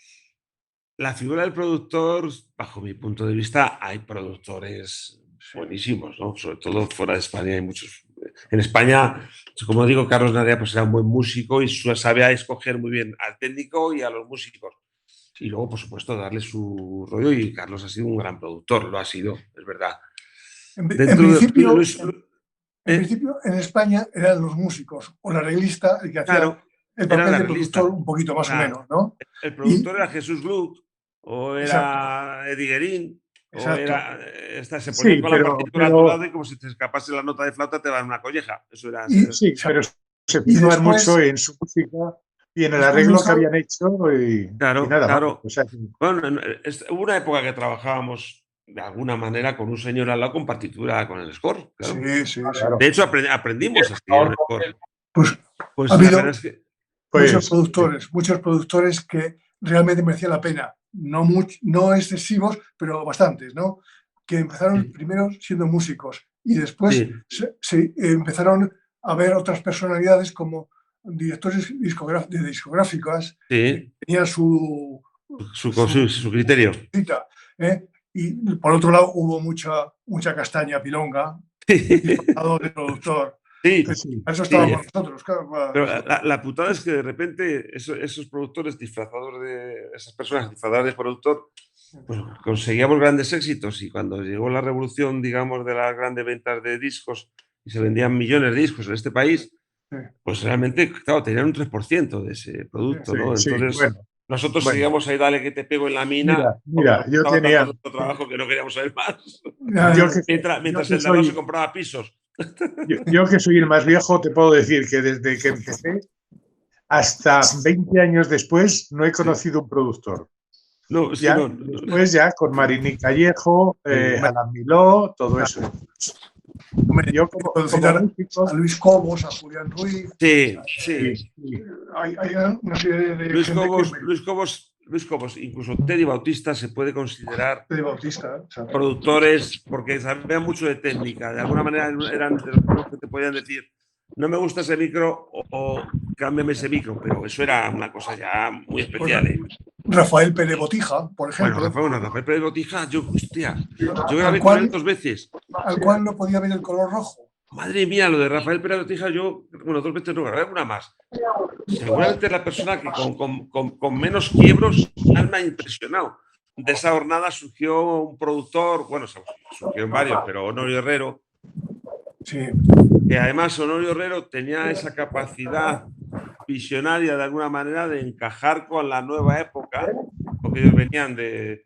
la figura del productor, bajo mi punto de vista, hay productores buenísimos, ¿no? Sobre todo fuera de España hay muchos. En España, como digo, Carlos Narea pues era un buen músico y sabía escoger muy bien al técnico y a los músicos. Y luego, por supuesto, darle su rollo, y Carlos ha sido un gran productor, lo ha sido, es verdad. En principio, en España eran los músicos o el arreglista el que hacía el papel de productor un poquito más o menos, ¿no? El productor era Jesús Gluck o era Eddie Guerin. O era, se ponía con la partitura a tu lado y como si te escapase la nota de flauta te dan una colleja. Eso era. Sí, pero se fijaban mucho en su música y en el arreglo que habían hecho y nada más. O sea, bueno, hubo una época que trabajábamos de alguna manera con un señor al lado con partitura, con el score. Claro. Sí. De hecho, aprendimos a escribir el score. Pues ha habido muchos productores que realmente merecían la pena. No excesivos, pero bastantes, ¿no? Que empezaron primero siendo músicos y después se empezaron a ver otras personalidades como directores discográficas que tenían su criterio. Y por otro lado hubo mucha castaña pilonga disfrazado de productor. Eso estábamos nosotros, claro. Pero la putada es que de repente esos productores disfrazados esas personas disfrazadas de productor, pues conseguíamos grandes éxitos, y cuando llegó la revolución, digamos, de las grandes ventas de discos y se vendían millones de discos en este país, pues realmente, claro, tenían un 3% de ese producto, ¿no? Entonces, nosotros seguíamos ahí, dale que te pego en la mina. Mira, yo tenía tanto trabajo que no queríamos saber más. Mientras el Danone se compraba pisos. Yo que soy el más viejo, te puedo decir que desde que empecé hasta 20 años después no he conocido un productor. Después ya con Marini Callejo, Alan Miló, todo eso. Yo como músico, a Luis Cobos, a Julián Ruiz. Sí. Hay una serie de Luis Cobos, incluso Teddy Bautista se puede considerar ¿sabes? Productores, porque sabían mucho de técnica. De alguna manera eran de los que te podían decir, no me gusta ese micro o cámbiame ese micro, pero eso era una cosa ya muy especial. Rafael Pérez Botija, por ejemplo. Rafael Pérez Botija, yo grabé con él 2 veces. Al cual no podía ver el color rojo. Madre mía, lo de Rafael Pérez Botija, yo 2 veces no, grabé una más. Seguramente es la persona que con menos quiebros más me ha impresionado. De esa jornada surgió un productor, bueno, surgió varios, pero Honorio Herrero. Sí. Que además Honorio Herrero tenía esa capacidad visionaria de alguna manera de encajar con la nueva época, porque ellos venían de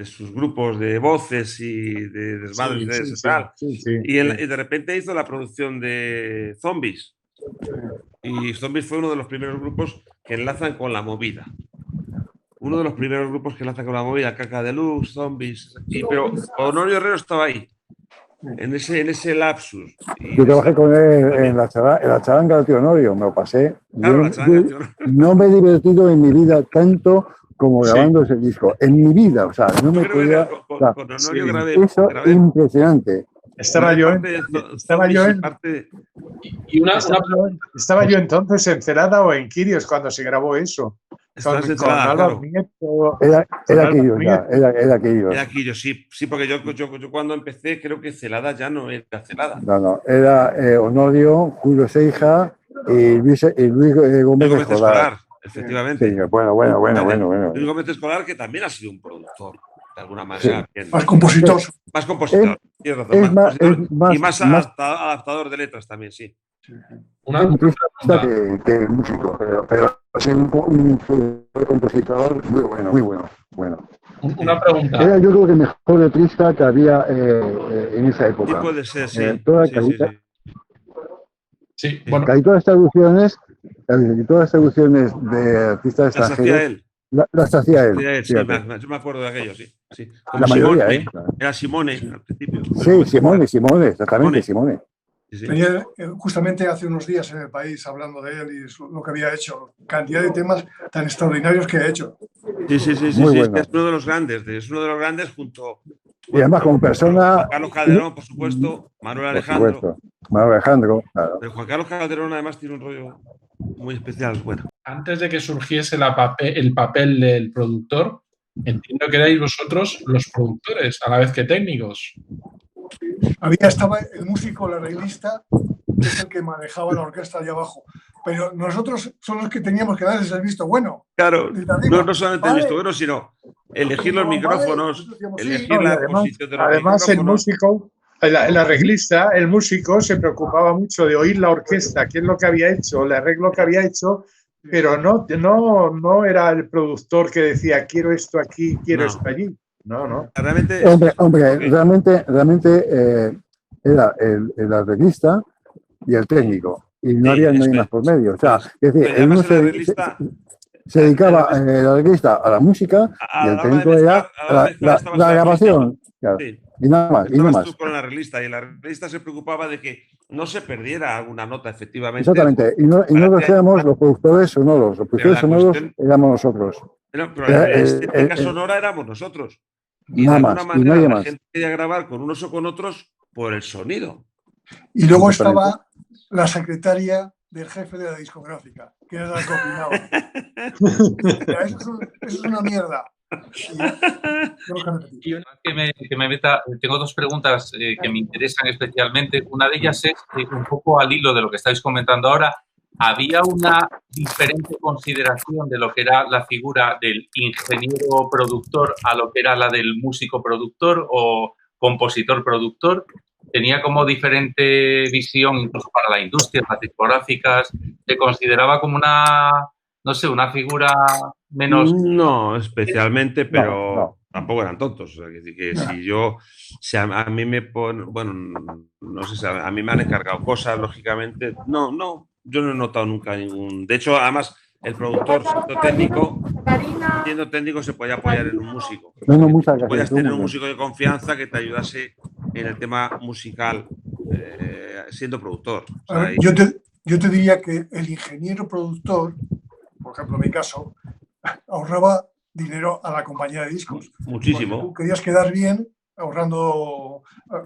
sus grupos de voces y de desmadres tal. Y de repente hizo la producción de Zombies. Y Zombies fue uno de los primeros grupos que enlazan con la movida. Uno de los primeros grupos que enlazan con la movida, Caca Deluxe, Zombies. Pero Honorio Herrero estaba ahí, en ese lapsus. Yo trabajé con él en la charanga del tío Honorio, me lo pasé. Claro, yo no me he divertido en mi vida tanto como grabando ese disco. En mi vida, o sea, no me podía... Con Honorio grabé impresionante. Estaba yo entonces en Celada o en Quirios cuando se grabó eso. Con Álvaro Nieto. Era Quirios ya, era Quirios. Era Quirios, sí, porque yo cuando empecé creo que Celada ya no era Celada. No, era Honorio, Julio Seija y Luis Gómez Escolar. Efectivamente. Sí, bueno. Luis Gómez Escolar, que también ha sido un productor, de alguna manera. Sí. Más compositor. Más compositor, tienes razón. Y más adaptador de letras también, sí. Una artista que músico, pero es un compositor muy bueno. Una pregunta. Era yo creo que el mejor letrista que había en esa época. Sí, puede ser, sí. Sí, bueno. Casi todas las traducciones de artistas extranjeros las hacía él. Sí, yo me acuerdo de aquello, sí. La mayoría, Era Simone al principio. Sí, Simone, exactamente, Simone. Sí. Venía justamente hace unos días en El País hablando de él y lo que había hecho, cantidad de temas tan extraordinarios que ha hecho. Sí, bueno. Es uno de los grandes junto. Y además como persona... Juan Carlos Calderón, por supuesto, Manuel Alejandro. Claro. Pero Juan Carlos Calderón además tiene un rollo muy especial, bueno. Antes de que surgiese el papel del productor, entiendo que erais vosotros los productores, a la vez que técnicos. Estaba el músico, el arreglista, que es el que manejaba la orquesta allá abajo. Pero nosotros somos los que teníamos que darles el visto bueno. Claro, no solamente el visto bueno, sino elegir los micrófonos, elegir la posición de los además, el músico, el arreglista, el músico se preocupaba mucho de oír la orquesta, qué es lo que había hecho, el arreglo que había hecho, pero no era el productor que decía quiero esto aquí, quiero esto allí. No. Realmente, realmente era el arreglista y el técnico. Y no había nadie más por medio. O sea, es decir, uno se dedicaba el arreglista a la música y el técnico era la grabación. Claro. Sí. Y nada más. Estabas tú con el arreglista y el arreglista se preocupaba de que no se perdiera alguna nota, efectivamente. Exactamente. Y no nos éramos los productores sonoros. Los productores sonoros éramos nosotros. Pero la estética sonora éramos nosotros. Y de alguna manera la gente quería grabar con unos o con otros por el sonido. Y luego estaba la secretaria del jefe de la discográfica, que era la que opinaba. Eso es una mierda. Tengo dos preguntas que me interesan especialmente. Una de ellas es un poco al hilo de lo que estáis comentando ahora. ¿Había una diferente consideración de lo que era la figura del ingeniero productor a lo que era la del músico productor o compositor productor? ¿Tenía como diferente visión incluso para la industria, las discográficas? ¿Se consideraba como una figura menos...? No, especialmente, pero tampoco eran tontos. O sea, que a mí me ponen... Bueno, no sé, a mí me han encargado cosas, lógicamente. No. Yo no he notado nunca ningún... De hecho, además, el productor siendo técnico, se podía apoyar en un músico. Podías tener un músico de confianza que te ayudase en el tema musical siendo productor. O sea, yo te diría que el ingeniero productor, por ejemplo, en mi caso, ahorraba dinero a la compañía de discos. Muchísimo. Tú querías quedar bien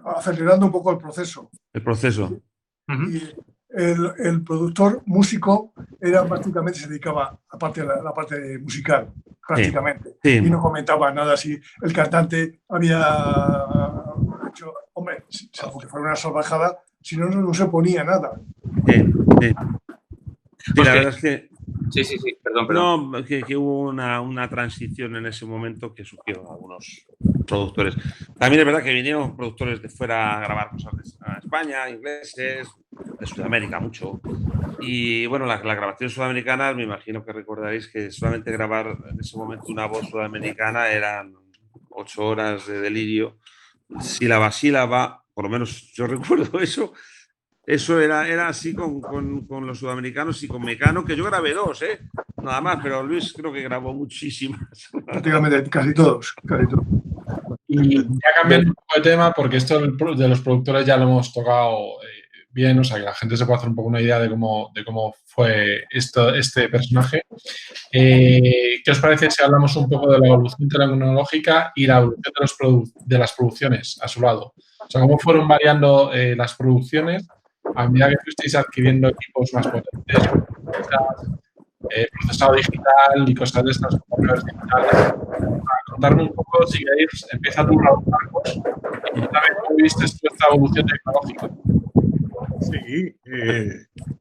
acelerando un poco el proceso. Y el productor músico prácticamente se dedicaba a la parte musical, prácticamente. Sí. Y no comentaba nada si el cantante había hecho, hombre, aunque fuera una salvajada, si no se ponía nada. Sí, la verdad es que Sí, perdón. no, que hubo una transición en ese momento que surgieron algunos productores. También es verdad que vinieron productores de fuera a grabar cosas de España, ingleses, de Sudamérica mucho. Y bueno, las grabaciones sudamericanas, me imagino que recordaréis que solamente grabar en ese momento una voz sudamericana eran 8 horas de delirio, sílaba a sílaba, por lo menos yo recuerdo eso. Eso era así con los sudamericanos y con Mecano, que yo grabé 2, nada más, pero Luis creo que grabó muchísimas. Prácticamente casi todos. Y ya cambiando un poco de tema, porque esto de los productores ya lo hemos tocado bien, o sea, que la gente se puede hacer un poco una idea de cómo fue este personaje. ¿Qué os parece si hablamos un poco de la evolución tecnológica y la evolución de las producciones a su lado? O sea, cómo fueron variando las producciones a medida que fuisteis adquiriendo equipos más potentes, procesado digital y cosas de estas, correos digitales. Para contarme un poco, si queréis, empieza tú, Raúl Marcos, y también cómo viste esta evolución tecnológica. Sí,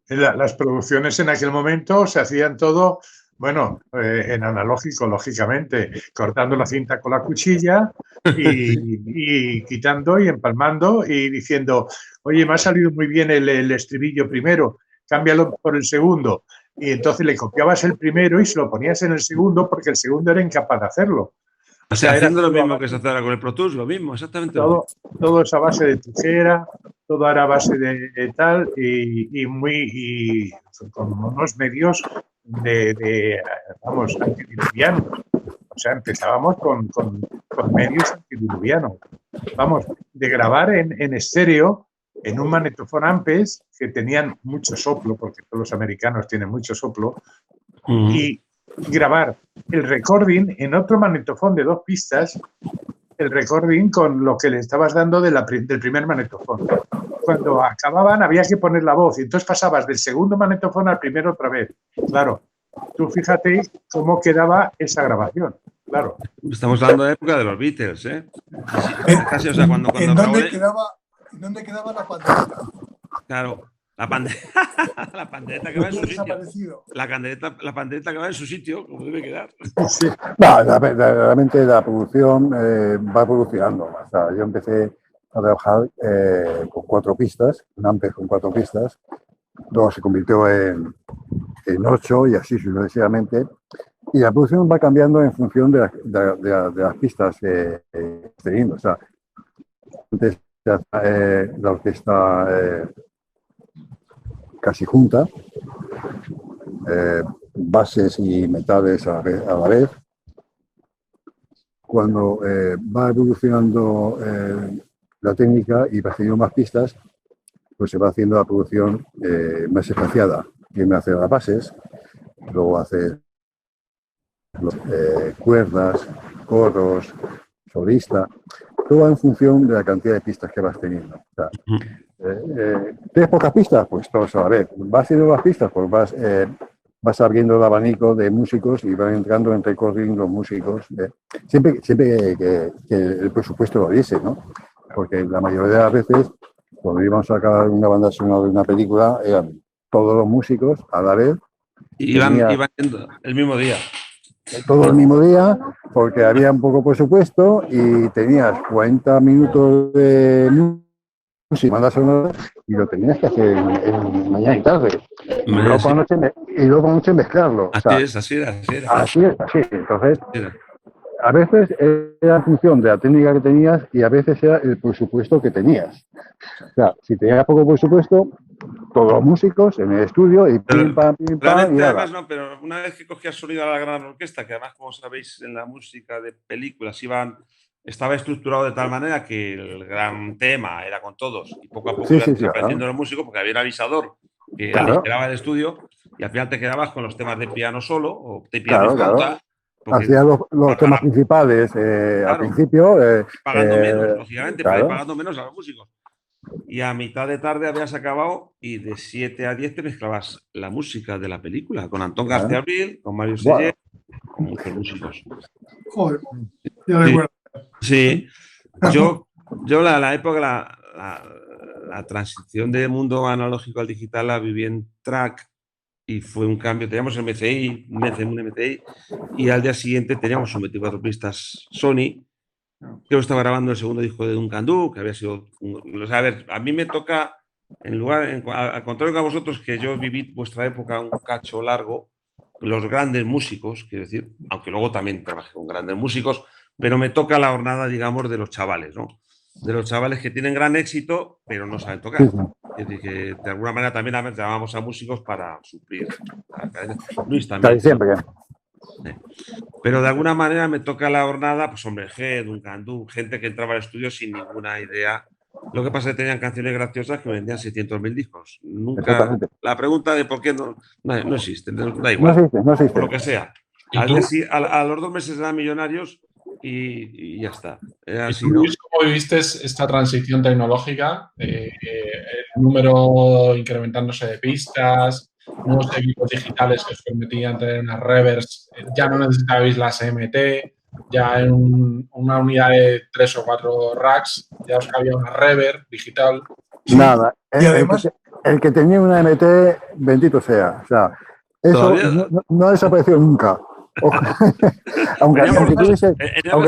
las producciones en aquel momento se hacían todo, bueno, en analógico, lógicamente, cortando la cinta con la cuchilla y quitando y empalmando y diciendo, oye, me ha salido muy bien el estribillo primero, cámbialo por el segundo. Y entonces le copiabas el primero y se lo ponías en el segundo porque el segundo era incapaz de hacerlo. O sea, haciendo lo mismo que se hace ahora con el Pro Tools, lo mismo, exactamente. Todo es a base de tijera, todo era a base de tal y con unos medios vamos, antediluvianos. O sea, empezábamos con medios antediluvianos. Vamos, de grabar en estéreo, en un magnetofón Ampes, que tenían mucho soplo, porque todos los americanos tienen mucho soplo, y grabar el recording en otro magnetofón de 2 pistas, el recording con lo que le estabas dando del primer magnetofón. Cuando acababan había que poner la voz y entonces pasabas del segundo magnetofón al primero otra vez. Claro, tú fíjate cómo quedaba esa grabación. Claro. Estamos hablando de la época de los Beatles, Casi, o sea, cuando ¿En dónde quedaba la pantalla? Claro. La pandereta que va en su sitio. La pandereta que va en su sitio, como debe quedar. Sí. No, realmente la producción va evolucionando. O sea, yo empecé a trabajar con 4 pistas, un Ampes con 4 pistas, luego se convirtió en 8 y así sucesivamente. Y la producción va cambiando en función de las pistas teniendo. O sea, antes la orquesta casi junta, bases y metales a la vez. Cuando va evolucionando la técnica y va haciendo más pistas, pues se va haciendo la producción más espaciada. Primero hace las bases, luego hace cuerdas, coros, solista, todo en función de la cantidad de pistas que vas teniendo. O sea, ¿tienes pocas pistas? Pues todos a la vez. ¿Vas haciendo las pistas? Pues vas abriendo el abanico de músicos y van entrando en recording los músicos. Siempre que el presupuesto lo diese, ¿no? Porque la mayoría de las veces, cuando íbamos a sacar una banda sonora de una película, eran todos los músicos a la vez. Iban el mismo día. Todo el mismo día, porque había un poco presupuesto y tenías 40 minutos de música, banda sonora, y lo tenías que hacer en mañana y tarde. Y luego por noche mezclarlo. Así era. Así es. Entonces, a veces era en función de la técnica que tenías y a veces era el presupuesto que tenías. O sea, si tenías poco presupuesto, todos los músicos en el estudio y pim, pam. Realmente, además, no, pero una vez que cogías sonido a la gran orquesta, que además, como sabéis, en la música de películas estaba estructurado de tal manera que el gran tema era con todos y poco a poco iban apareciendo los músicos porque había un avisador que esperaba el estudio y al final te quedabas con los temas de piano solo o de piano y flauta. Hacía los temas principales al principio. Pagando menos, lógicamente, pagando menos a los músicos. Y a mitad de tarde habías acabado y de 7 a 10 te mezclabas la música de la película con Antón García Abril, con Mario Sellé, con muchos músicos. Joder, ya recuerdo. Sí, yo la época la transición del mundo analógico al digital la viví en Track y fue un cambio. Teníamos el MCI, un MCI, y al día siguiente teníamos un 24 pistas Sony. Yo estaba grabando el segundo disco de Duncan Du, que había sido... O sea, a ver, a mí me toca, al contrario que a vosotros, que yo viví vuestra época un cacho largo, los grandes músicos, quiero decir, aunque luego también trabajé con grandes músicos, pero me toca la jornada, digamos, de los chavales, ¿no? De los chavales que tienen gran éxito, pero no saben tocar. Es decir, que de alguna manera también llamamos a músicos para suplir. Luis también. Siempre. Pero de alguna manera me toca la jornada, pues hombre, Duncan Du, gente que entraba al estudio sin ninguna idea. Lo que pasa es que tenían canciones graciosas que vendían 600.000 discos. Nunca. La pregunta de por qué no existe, da igual. No existe. Por lo que sea. A los 2 meses eran millonarios y ya está. Era así, ¿no? ¿Cómo viviste esta transición tecnológica? El número incrementándose de pistas, nuevos equipos digitales que os permitían tener unas reverbs, ya no necesitabais las MT, ya en una unidad de 3 o 4 racks ya os cabía una reverb digital. Nada, el que tenía una MT, bendito sea. O sea, eso no ha desaparecido nunca. aunque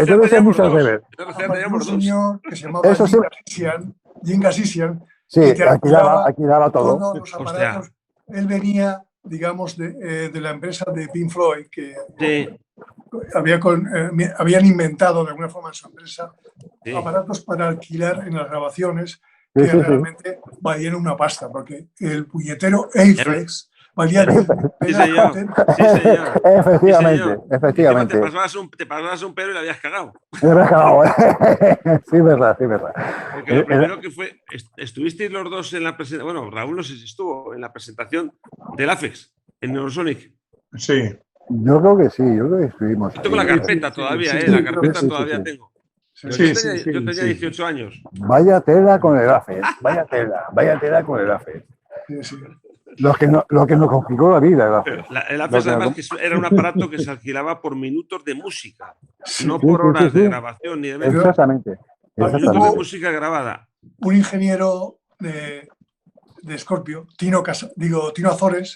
tuviese muchas reverbs. Un señor que se llamaba Jim Gassisian, sí, aquí daba todo. Todos los aparatos. Él venía, digamos, de la empresa de Pink Floyd, que habían inventado de alguna forma en su empresa aparatos para alquilar en las grabaciones que realmente valían una pasta, porque el puñetero Aphex valía Efectivamente. Te pasabas un pelo y le habías cagado. Sí, verdad. Porque lo primero que fue, estuvisteis los dos en la presentación, bueno, Raúl no sé si estuvo en la presentación del Aphex, en Neurosonic. Sí. Yo creo que estuvimos. Yo tengo la carpeta todavía, la carpeta todavía tengo. Yo tenía 18 años. Vaya tela con el Aphex, vaya tela con el Aphex. Sí. Lo que nos complicó la vida. El Aphex además que era un aparato que se alquilaba por minutos de música, no por horas de grabación ni de medio. Exactamente. Minutos de música grabada. Un ingeniero de Scorpio, Tino Azores,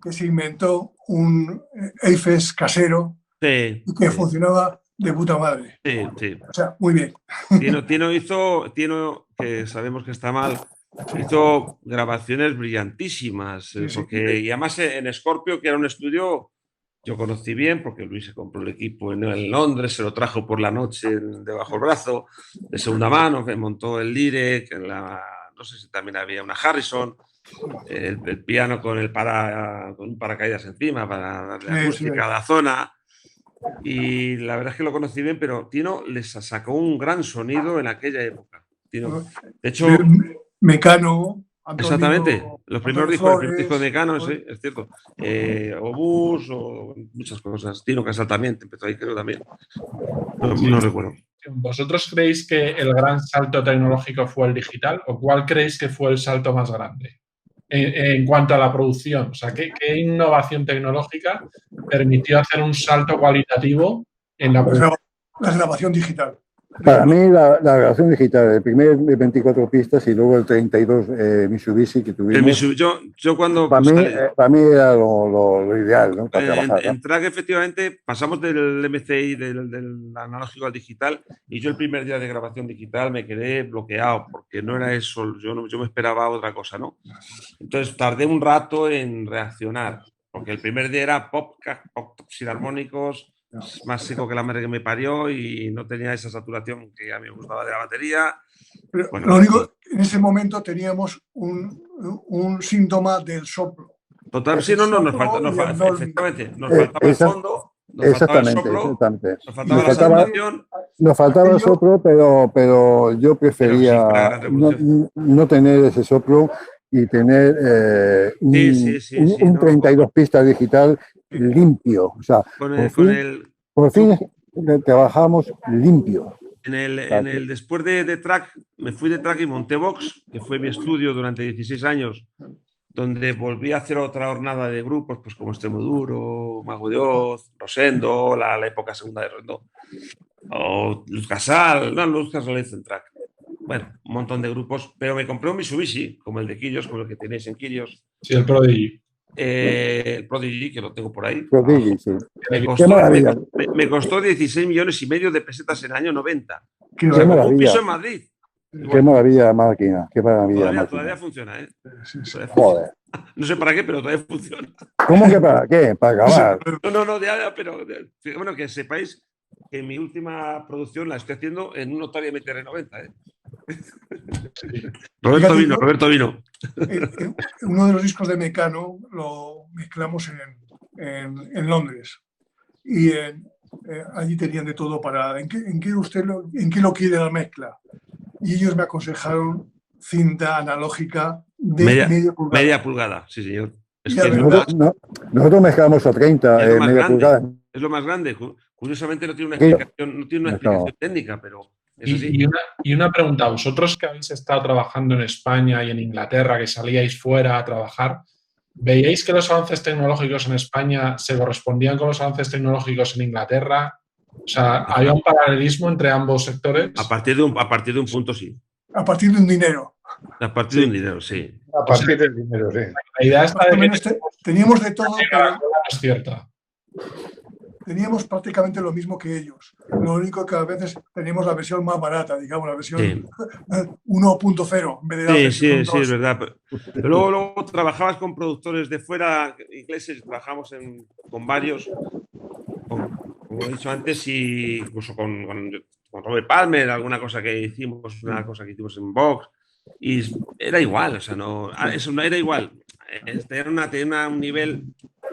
que se inventó un Aphex casero que funcionaba de puta madre. Sí. O sea, muy bien. Tino, que sabemos que está mal, hizo grabaciones brillantísimas. Y además en Scorpio, que era un estudio, yo conocí bien, porque Luis se compró el equipo en Londres, se lo trajo por la noche debajo del brazo, de segunda mano, que montó el Lyric, no sé si también había una Harrison, el piano con un paracaídas encima para darle acústica a la zona. Y la verdad es que lo conocí bien, pero Tino les sacó un gran sonido en aquella época. Tino. De hecho, Mecano. Antonio, exactamente, los primeros discos de Mecano, sí, es cierto. Obús o muchas cosas. Tino Casal también, empezó ahí, creo también. No recuerdo. ¿Vosotros creéis que el gran salto tecnológico fue el digital o cuál creéis que fue el salto más grande en cuanto a la producción? O sea, ¿qué innovación tecnológica permitió hacer un salto cualitativo en la producción? La grabación digital. Para mí la grabación digital, el primer 24 pistas y luego el 32 Mitsubishi que tuvimos. Yo cuando... Para mí era lo ideal, ¿no? Para trabajar, ¿no? En Track efectivamente pasamos del MCI, del analógico al digital, y yo el primer día de grabación digital me quedé bloqueado porque no era eso, yo me esperaba otra cosa, ¿no? Entonces tardé un rato en reaccionar, porque el primer día era pop sinarmónicos, más seco que la madre que me parió y no tenía esa saturación que a mí me gustaba de la batería. Pero lo único, en ese momento teníamos un síntoma del soplo. Total, sí, nos faltaba el fondo, nos faltaba el soplo, nos faltaba la saturación. Nos faltaba el soplo, pero yo prefería no tener ese soplo y tener un 32 pistas digital limpio, o sea, por fin trabajamos limpio. Después de Track, me fui de Track y monté Vox, que fue mi estudio durante 16 años, donde volví a hacer otra jornada de grupos, pues como Extremoduro, Mago de Oz, Rosendo, la época segunda de Rosendo, o Luz Casal. No, Luz Casal lo hice en Track. bueno, un montón de grupos, pero me compré un Mitsubishi, como el de Quirios, como el que tenéis en Quirios. Sí, el Prodigy. El Prodigy, que lo tengo por ahí. Prodigy, sí. Qué maravilla. Me costó 16 millones y medio de pesetas en el año 90. Qué O sea, maravilla. un piso en Madrid. Qué maravilla la máquina. Qué maravilla la máquina. Todavía funciona, ¿eh? Sí, sí. Todavía funciona. Joder. No sé para qué, pero todavía funciona. ¿Cómo que para qué? Para acabar. No, ya, pero bueno, que sepáis que mi última producción la estoy haciendo en un Atari MTR-90, ¿eh? Roberto vino. Uno de los discos de Mecano lo mezclamos en Londres y allí tenían de todo para ¿en qué lo quiere la mezcla? Y ellos me aconsejaron cinta analógica de media pulgada, sí señor. Nosotros mezclamos a 30 media pulgada. Es lo más grande. Curiosamente no tiene una explicación técnica, pero y una pregunta, vosotros que habéis estado trabajando en España y en Inglaterra, que salíais fuera a trabajar, ¿veíais que los avances tecnológicos en España se correspondían con los avances tecnológicos en Inglaterra? O sea, ¿había un paralelismo entre ambos sectores? A partir de un punto, sí. A partir de un dinero. A partir de un dinero, sí. A partir del dinero, sí. La idea está de que teníamos de todo, pero no es cierta. Teníamos prácticamente lo mismo que ellos. Lo único que a veces teníamos la versión más barata, digamos, la versión 1.0 en vez de la versión 2. Sí, es verdad. Pero luego trabajabas con productores de fuera, ingleses, trabajamos con varios, como he dicho antes, y incluso con Robert Palmer, alguna cosa que hicimos, en Vox, y era igual, o sea, eso no era igual. Tenía un nivel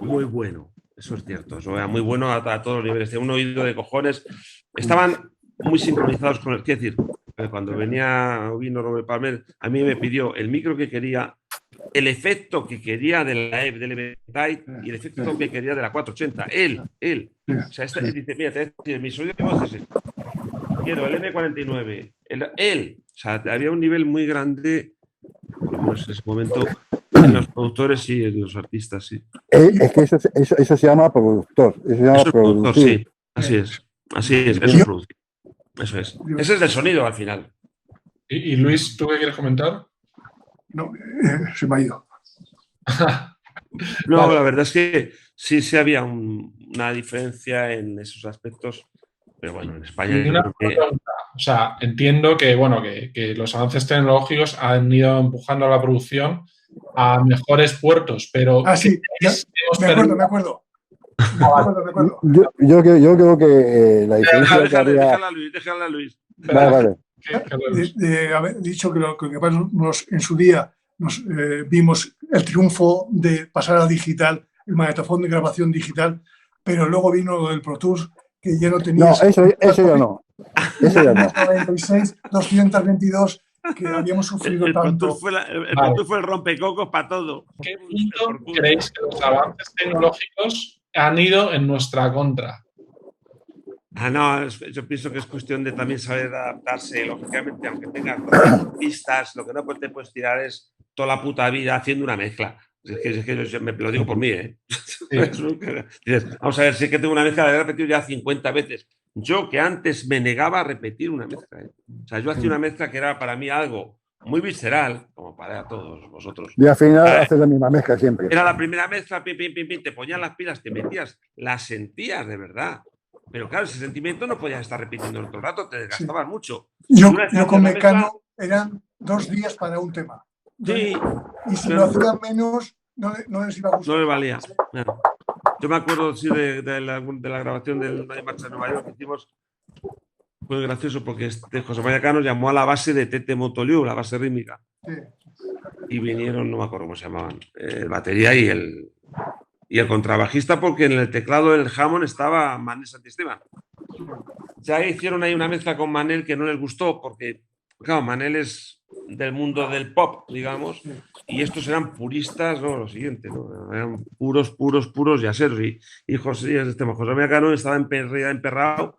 muy bueno. Eso es cierto, eso era muy bueno a todos los niveles, tenía un oído de cojones, estaban muy sincronizados con el, quiero decir, cuando vino Robert Palmer, a mí me pidió el micro que quería, el efecto que quería del Eventide y el efecto que quería de la 480, él, o sea, dice, mira, mi sonido de voz es ese, quiero el M49, él, o sea, había un nivel muy grande, en ese momento, en los productores y en los artistas, sí. Es que eso se llama productor. Eso se llama productor, sí. Así es, eso es producir. Eso es. Ese es del sonido al final. ¿Y Luis, tú qué quieres comentar? No, se me ha ido. No, la verdad es que sí había una diferencia en esos aspectos, pero bueno, en España... O sea, entiendo que, bueno, que los avances tecnológicos han ido empujando a la producción a mejores puertos, pero... sí, me acuerdo. Yo creo que la diferencia que había... Déjala a Luis. Vale. De haber dicho que en su día vimos el triunfo de pasar a digital, el magnetofón de grabación digital, pero luego vino lo del Pro Tools, que ya no tenía... No, eso ya no. Eso ya no. 96, 222, que habíamos sufrido tanto. El Pro Tools fue el rompecocos para todo. ¿Qué punto creéis que los avances tecnológicos han ido en nuestra contra? No, yo pienso que es cuestión de también saber adaptarse, lógicamente, aunque tengas pistas, lo que no te puedes tirar es toda la puta vida haciendo una mezcla. Es que yo me lo digo por mí, ¿eh? Sí. Vamos a ver, si es que tengo una mezcla, la he repetido ya 50 veces. Yo que antes me negaba a repetir una mezcla, ¿eh? O sea, yo hacía una mezcla que era para mí algo muy visceral, como para todos vosotros. Y al final haces la misma mezcla siempre. Era la primera mezcla, pim, te ponías las pilas, te metías, las sentías de verdad. Pero claro, ese sentimiento no podías estar repitiendo todo el rato, te desgastabas mucho. Yo con Mecano eran 2 días para un tema. Sí. Y si lo hacían menos, no les iba a gustar. No le valía. Claro. Yo me acuerdo de la grabación del No hay marcha en Nueva York que hicimos. Fue gracioso porque José María Cano llamó a la base de Tete Motoliu, la base rítmica. Sí. Y vinieron, no me acuerdo cómo se llamaban, el batería y el contrabajista, porque en el teclado del Hammond estaba Manel Santisteban. Ya hicieron ahí una mezcla con Manel que no les gustó, porque, claro, Manel es del mundo del pop, digamos, y estos eran puristas, no, lo siguiente, ¿no? Eran puros yaceros. Y José María Cano estaba emperrado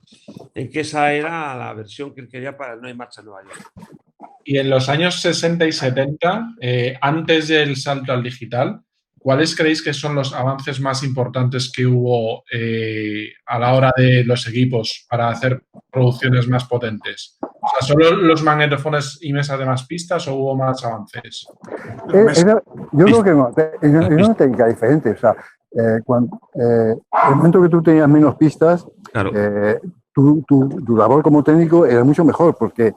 en que esa era la versión que él quería para el No hay marcha en Nueva York. Y en los años 60 y 70, antes del salto al digital, ¿cuáles creéis que son los avances más importantes que hubo a la hora de los equipos para hacer producciones más potentes? O ¿Solo los magnetofones y mesas de más pistas o hubo más avances? Yo creo que no, era una técnica diferente. O sea, el momento que tú tenías menos pistas, Claro. tu labor como técnico era mucho mejor, porque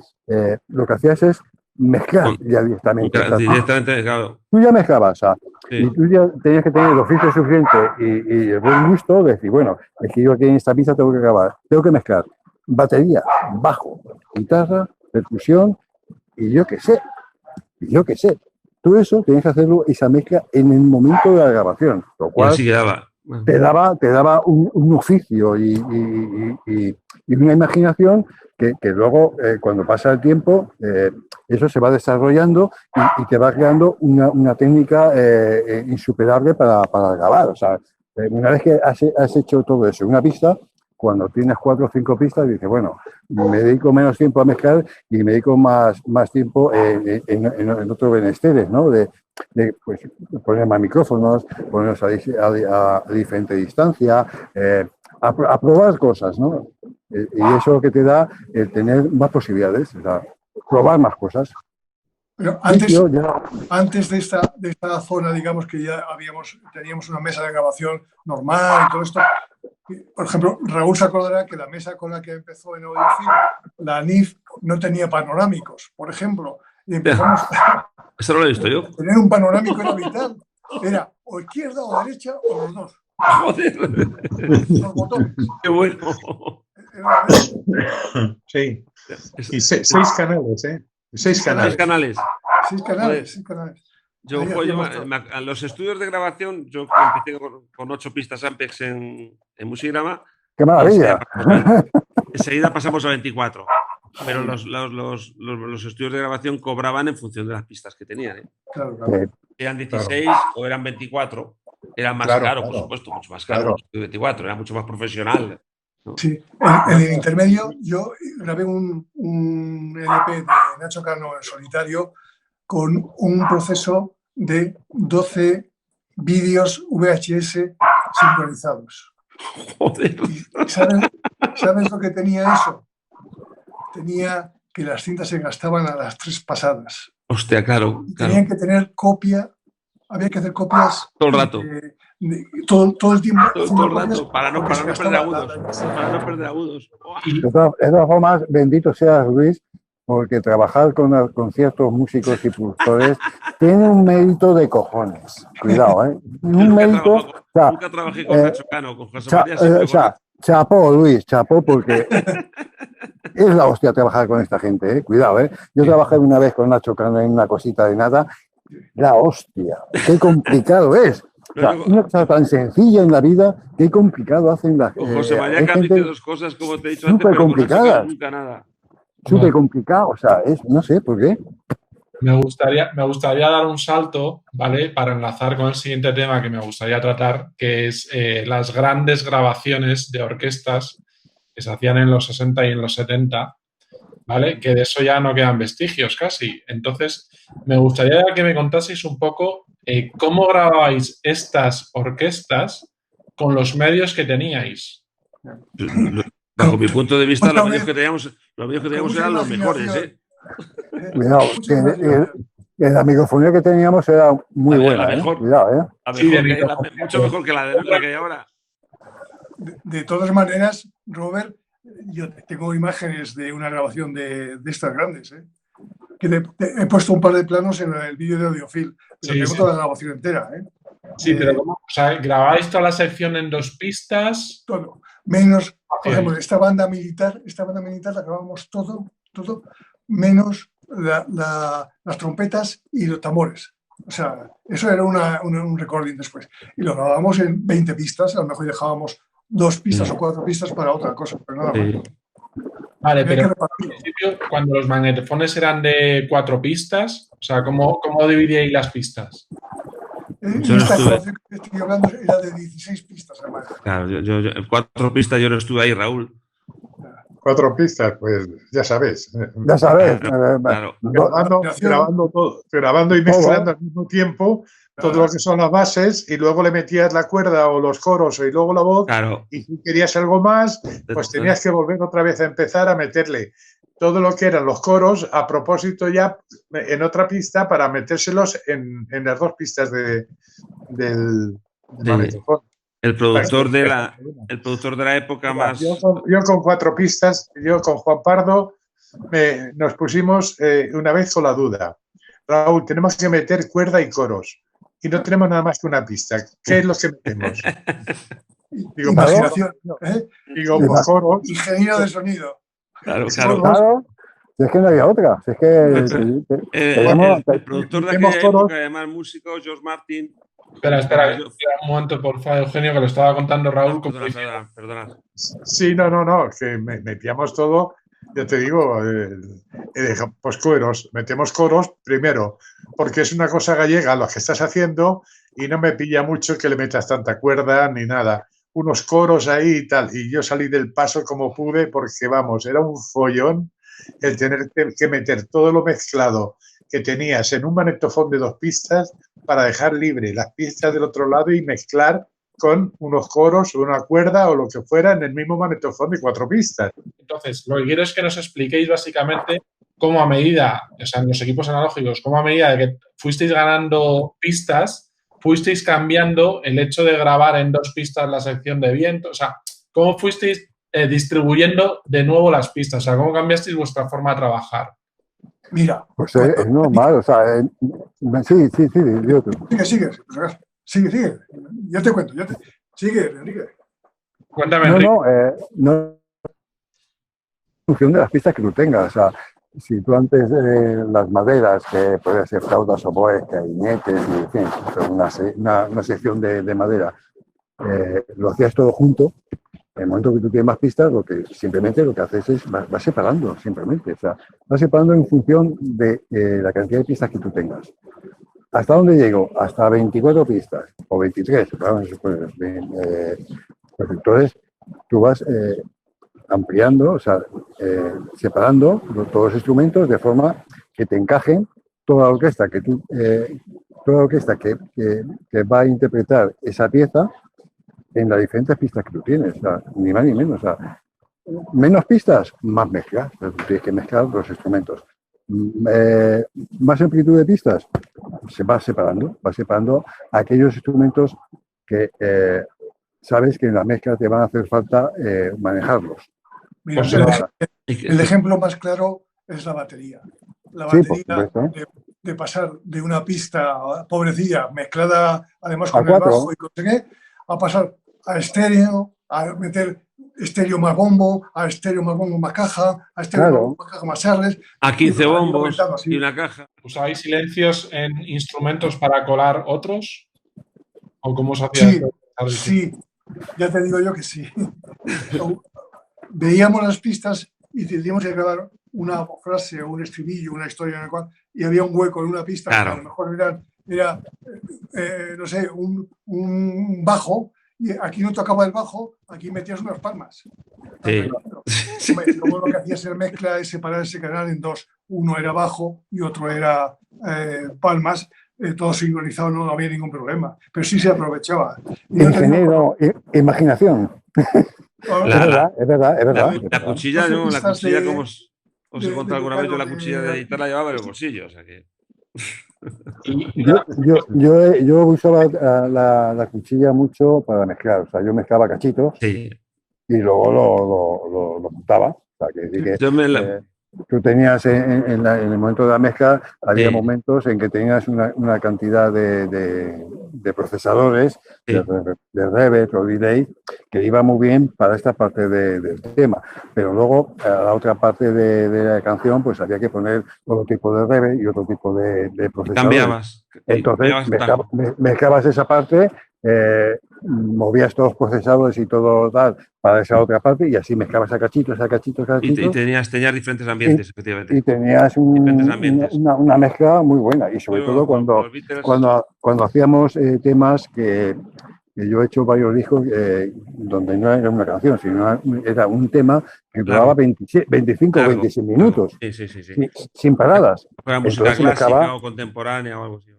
lo que hacías es mezclar ya directamente. O sea, Directamente, claro. tú ya mezclabas, o sea, Sí. y tú ya tenías que tener el oficio suficiente y el buen gusto de decir, bueno, es que yo aquí en esta pista tengo que grabar, tengo que mezclar batería, bajo, guitarra, percusión y yo qué sé. Todo eso tenías que hacerlo, esa mezcla en el momento de la grabación, lo Y cual así quedaba. te daba un oficio y una imaginación que luego, cuando pasa el tiempo, eso se va desarrollando y te va creando una técnica insuperable para grabar. O sea, una vez que has hecho todo eso en una pista, cuando tienes 4 o 5 pistas, dices, bueno, me dedico menos tiempo a mezclar y me dedico más tiempo en otros menesteres, ¿no? De pues, poner más micrófonos, ponerlos a diferente distancia, a probar cosas, ¿no? Y eso es lo que te da el tener más posibilidades, o sea, probar más cosas. Pero antes de esta zona, digamos que ya teníamos una mesa de grabación normal y todo esto. Por ejemplo, Raúl se acordará que la mesa con la que empezó en Audiofil, la NIF, no tenía panorámicos, por ejemplo. Y empezamos Eso no lo he visto yo. tener un panorámico era vital. Era o izquierda o derecha o los dos. Joder. Los botones. Qué bueno. Sí. Y 6 canales, ¿eh? 6 canales. 6 canales. 6 canales, 6 canales. Yo, Ahí hacíamos todo. a los estudios de grabación, yo empecé con 8 pistas Ampex en Musigrama. ¡Qué maravilla! Enseguida pasamos a 24. Pero los estudios de grabación cobraban en función de las pistas que tenían. ¿eh? Claro, claro. Eran 16 o eran 24. Era más caro, por supuesto, mucho más caro. 24, era mucho más profesional. ¿no? Sí, en el intermedio yo grabé un LP de Nacho Cano en solitario con un proceso de 12 vídeos VHS sincronizados. Joder. ¿Y sabes lo que tenía eso? Tenía que las cintas se gastaban a las 3 pasadas. Hostia, claro. Tenían que tener copia, había que hacer copias todo el rato. Todo el tiempo. Todo el rato, para no perder agudos. Para no perder agudos. De todas formas, bendito seas, Luis, porque trabajar con ciertos músicos y productores tiene un mérito de cojones. Cuidado, ¿eh? Un mérito. Nunca trabajé con Nacho Cano, con José María. Chapó, Luis, chapó, porque es la hostia trabajar con esta gente, ¿eh? Cuidado, ¿eh? Yo trabajé una vez con Nacho Cano en una cosita de nada. La hostia, qué complicado es. O sea, una cosa tan sencilla en la vida, qué complicado hacen las cosas. José María que han dicho 2 cosas, como te he dicho antes, súper complicadas. Nunca nada. Súper complicado, o sea, no sé por qué. Me gustaría dar un salto, ¿vale? Para enlazar con el siguiente tema que me gustaría tratar, que es las grandes grabaciones de orquestas que se hacían en los 60 y en los 70, ¿vale? Que de eso ya no quedan vestigios casi. Entonces, me gustaría que me contaseis un poco cómo grababais estas orquestas con los medios que teníais. Bajo mi punto de vista, los medios que teníamos eran los mejores, ¿eh? Cuidado, la microfonía que teníamos era muy buena, mejor, cuidado, mucho mejor que la que hay ahora. De todas maneras, Robert, yo tengo imágenes de una grabación de estas grandes, ¿eh? Que he puesto un par de planos en el vídeo de Audiofil, pero tengo toda la grabación entera, ¿eh? Sí, pero ¿cómo? O sea, ¿grabáis toda la sección en 2 pistas? Todo. Menos, por ejemplo, esta banda militar la grabamos todo, menos las trompetas y los tambores. O sea, eso era un recording después. Y lo grabábamos en 20 pistas, a lo mejor dejábamos 2 pistas o 4 pistas para otra cosa, pero nada más. Vale, pero al principio, cuando los magnetofones eran de 4 pistas, o sea, ¿cómo dividíais las pistas? Esta grabación que estoy hablando era de 16 pistas, además. Claro, yo 4 pistas yo no estuve ahí, Raúl. 4 pistas, pues ya sabes. Ya sabes. Claro. Grabando y mezclando al mismo tiempo todo lo que son las bases y luego le metías la cuerda o los coros y luego la voz. Claro. Y si querías algo más, pues tenías que volver otra vez a empezar a meterle todo lo que eran los coros a propósito ya en otra pista para metérselos en las dos pistas del magnetofón. El productor de la época más... Yo con 4 pistas, yo con Juan Pardo, nos pusimos una vez con la duda. Raúl, tenemos que meter cuerda y coros. Y no tenemos nada más que una pista. ¿Qué es lo que metemos? Digo, imaginación. Digo, pues coros. Ingeniero de sonido. Claro. Si es que no había otra. Si es que el productor de aquella época, además músico, George Martin. Espera, un momento, por favor, Eugenio, que lo estaba contando Raúl. Perdona. Sí, no, que metíamos todo, yo te digo, pues coros, metemos coros primero, porque es una cosa gallega lo que estás haciendo y no me pilla mucho que le metas tanta cuerda ni nada. Unos coros ahí y tal, y yo salí del paso como pude porque, vamos, era un follón el tener que meter todo lo mezclado que tenías en un magnetofón de 2 pistas para dejar libre las pistas del otro lado y mezclar con unos coros o una cuerda o lo que fuera en el mismo magnetofón de 4 pistas. Entonces, lo que quiero es que nos expliquéis básicamente cómo a medida, o sea, en los equipos analógicos, cómo a medida de que fuisteis ganando pistas, fuisteis cambiando el hecho de grabar en 2 pistas la sección de viento, o sea, cómo fuisteis distribuyendo de nuevo las pistas, o sea, cómo cambiasteis vuestra forma de trabajar. Mira. Pues es normal, o sea, sí, yo creo. Sigue. Yo te cuento. Sigue, Enrique. Cuéntame, Enrique. No, en función de las pistas que tú tengas, o sea, si tú antes las maderas, que podría ser flautas, oboes, clarinetes, y en fin, una sección de madera, lo hacías todo junto. En el momento que tú tienes más pistas, simplemente lo que haces es vas separando, simplemente. O sea, vas separando en función de la cantidad de pistas que tú tengas. ¿Hasta dónde llego? Hasta 24 pistas o 23. Pues entonces, tú vas ampliando, o sea, separando todos los instrumentos de forma que te encajen toda la orquesta que va a interpretar esa pieza en las diferentes pistas que tú tienes, o sea, ni más ni menos. O sea, menos pistas, más mezclas. Tienes que mezclar los instrumentos. Más amplitud de pistas, se va separando aquellos instrumentos que sabes que en la mezcla te van a hacer falta manejarlos. Mira, el ejemplo más claro es la batería. La batería de pasar de una pista pobrecilla, mezclada además con el bajo y con qué, a pasar a estéreo, a meter estéreo más bombo, a estéreo más bombo más caja, a estéreo más caja más charles. A 15 bombos y una caja. ¿Usabais silencios en instrumentos para colar otros? ¿O cómo se hacía? Sí, ya te digo yo que sí. Veíamos las pistas y teníamos que grabar una frase o un estribillo, una historia en la cual, y había un hueco en una pista, que a lo mejor era no sé, un bajo, y aquí no tocaba el bajo, aquí metías unas palmas. Sí. Luego lo que hacías en mezcla es separar ese canal en 2. Uno era bajo y otro era palmas. Todo sincronizado, no había ningún problema. Pero sí se aprovechaba. Ingeniero, imaginación. Es verdad. La cuchilla, ¿no? La cuchilla, como os he contado alguna vez, yo la cuchilla de editar la llevaba en el bolsillo. O sea que... Yo usaba la cuchilla mucho para mezclar, o sea, yo mezclaba cachitos y luego lo juntaba. O sea, tú tenías en el momento de la mezcla, había momentos en que tenías una cantidad de procesadores, de reverb o delay, que iba muy bien para esta parte del tema. Pero luego, a la otra parte de la canción, pues había que poner otro tipo de reverb y otro tipo de procesadores. Cambiabas. Entonces, mezclabas esa parte, movías todos los procesadores y todo tal para esa otra parte y así mezclabas a cachitos. Y tenías diferentes ambientes, efectivamente. Y tenías una mezcla muy buena. Y sobre todo cuando hacíamos temas que yo he hecho varios discos donde no era una canción, sino era un tema que duraba 25 o 26 minutos. Sí. Sin paradas. Para música clásica o contemporánea o algo así.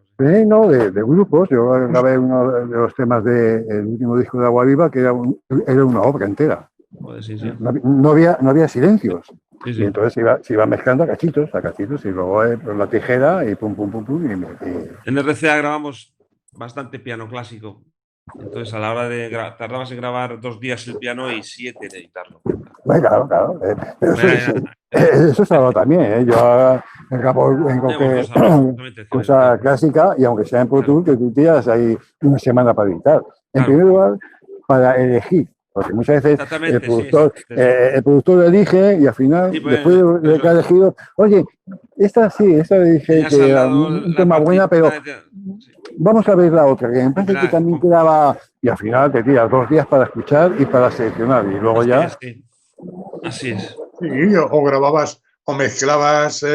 No, de grupos. Yo grabé uno de los temas del último disco de Agua Viva, que era una obra entera. Joder, sí. No había silencios. Sí, Y sí. entonces se iba mezclando a cachitos, y luego la tijera y pum, pum, pum, pum. En RCA grabamos bastante piano clásico. Entonces, a la hora de tardabas en grabar 2 días el piano y 7 en editarlo. Bueno, claro, claro. Pero Era eso es algo también, ¿eh? Yo grabo en Tenemos cualquier absolutamente cosa clásica y aunque sea en Pro Tools, que tú tiras ahí una semana para editar. En primer lugar, para elegir. Porque muchas veces Exactamente, sí. el productor elige y al final, Sí, pues, después de que ha elegido, oye, esta le dije ya se que han era dado un la tema buena, pero sí. vamos a ver la otra, que me parece que también quedaba, y al final te tiras 2 días para escuchar y para seleccionar, y luego ya... Sí. Así es. Sí, o grababas o mezclabas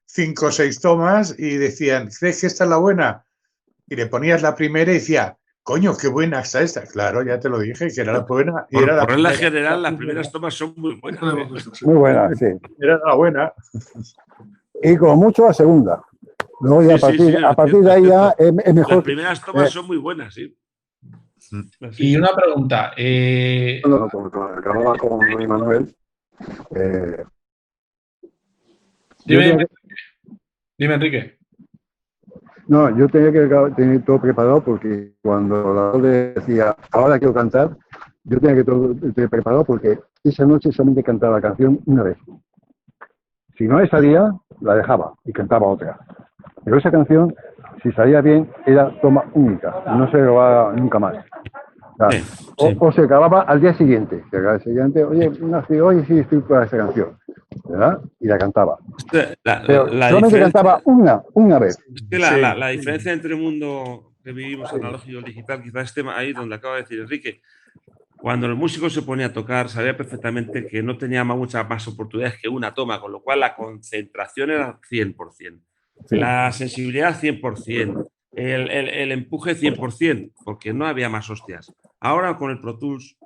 5 o 6 tomas y decían, ¿crees que esta es la buena? Y le ponías la primera y decía, coño, qué buena está esta. Claro, ya te lo dije, que era la buena. Y era Por regla primera. general, las primeras tomas son muy buenas. Muy buena, sí. Era la buena. Y como mucho la segunda. Luego ya a partir de ahí ya es mejor. Las primeras tomas son muy buenas, sí. Y una pregunta. Acababa con Luis Manuel. Dime, Enrique. No, yo tenía que tener todo preparado porque cuando la le decía, ahora quiero cantar, yo tenía que todo preparado porque esa noche solamente cantaba la canción una vez. Si no le salía, la dejaba y cantaba otra. Pero esa canción, si salía bien, era toma única, no se grababa nunca más. O sea, o se acababa al día siguiente. Oye, sí, estoy para esa canción. ¿Verdad? Y la cantaba. Pero solamente cantaba una vez. Es que la diferencia entre el mundo que vivimos analógico y digital, quizás esté ahí donde acaba de decir Enrique. Cuando el músico se ponía a tocar, sabía perfectamente que no tenía muchas más oportunidades que una toma, con lo cual la concentración era 100%. Sí. La sensibilidad 100%. El empuje 100%, porque no había más hostias. Ahora con el Pro Tools,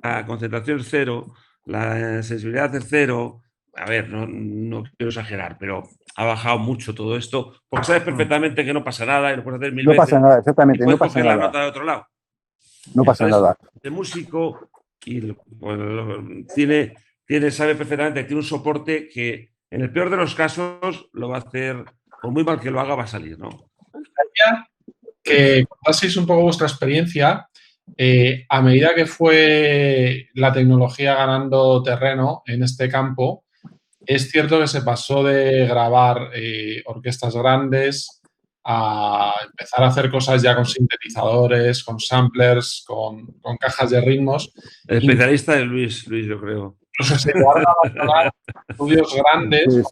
la concentración es 0, la sensibilidad es 0. A ver, no quiero exagerar, pero ha bajado mucho todo esto, porque sabes perfectamente que no pasa nada y lo puedes hacer mil veces. No pasa nada, exactamente, y puedes no pasa coger nada. la nota de otro lado. No pasa nada. El músico sabe perfectamente que tiene un soporte que en el peor de los casos lo va a hacer, por muy mal que lo haga, va a salir, ¿no? Me gustaría que contaseis un poco vuestra experiencia a medida que fue la tecnología ganando terreno en este campo. Es cierto que se pasó de grabar orquestas grandes a empezar a hacer cosas ya con sintetizadores, con samplers, con cajas de ritmos. El especialista es Luis, yo creo. Incluso se llegaron a abandonar estudios grandes,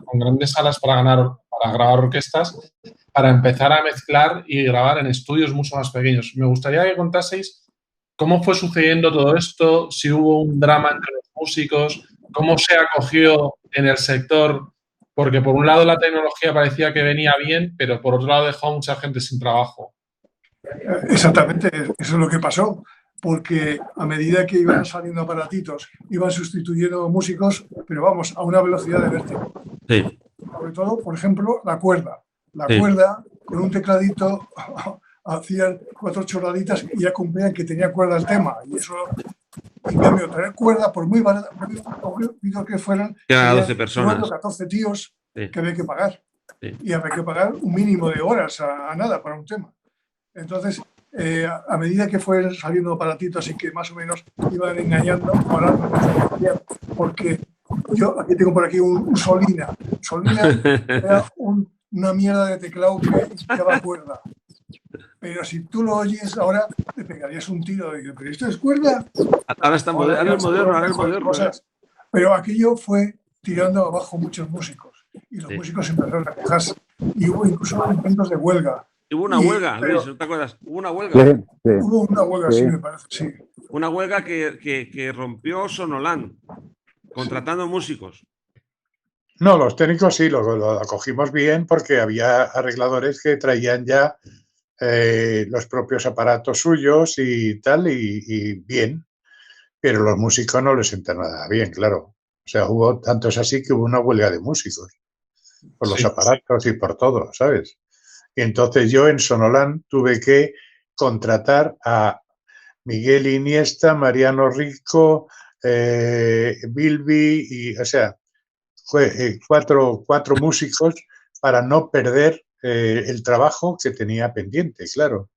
con grandes salas para grabar orquestas, para empezar a mezclar y grabar en estudios mucho más pequeños. Me gustaría que contaseis cómo fue sucediendo todo esto, si hubo un drama entre los músicos, cómo se acogió en el sector, porque por un lado la tecnología parecía que venía bien, pero por otro lado dejó a mucha gente sin trabajo. Exactamente, eso es lo que pasó, porque a medida que iban saliendo aparatitos, iban sustituyendo músicos, pero vamos, a una velocidad de vértigo. Sí. Sobre todo, por ejemplo, la cuerda. La cuerda, con un tecladito, hacían 4 chorraditas y ya cumplían que tenía cuerda el tema. Y eso, en cambio, tener cuerda, por muy barato que fueran, eran 12 personas. 9 o 14 tíos que había que pagar. Y había que pagar un mínimo de horas a nada para un tema. Entonces, a medida que fueron saliendo aparatitos y que más o menos iban engañando, ahora porque yo aquí tengo por aquí un Solina. Solina era una mierda de teclado que indicaba cuerda. Pero si tú lo oyes ahora, te pegarías un tiro. ¿Pero esto es cuerda? Ahora está moderno. Cosas. Pero aquello fue tirando abajo muchos músicos. Y los músicos empezaron a quejarse. Y hubo incluso intentos de huelga. Hubo una huelga, Luis, ¿no te acuerdas? Hubo una huelga. Sí. Hubo una huelga, sí, me parece, sí. Una huelga que rompió Sonolan, contratando músicos. No, los técnicos sí, lo acogimos bien porque había arregladores que traían ya los propios aparatos suyos y tal, y bien. Pero los músicos no les sentó nada bien, claro. O sea, hubo tantos así que hubo una huelga de músicos. Por los aparatos y por todo, ¿sabes? Y entonces yo en Sonolan tuve que contratar a Miguel Iniesta, Mariano Rico, Bilby, y, o sea, cuatro músicos para no perder el trabajo que tenía pendiente, claro,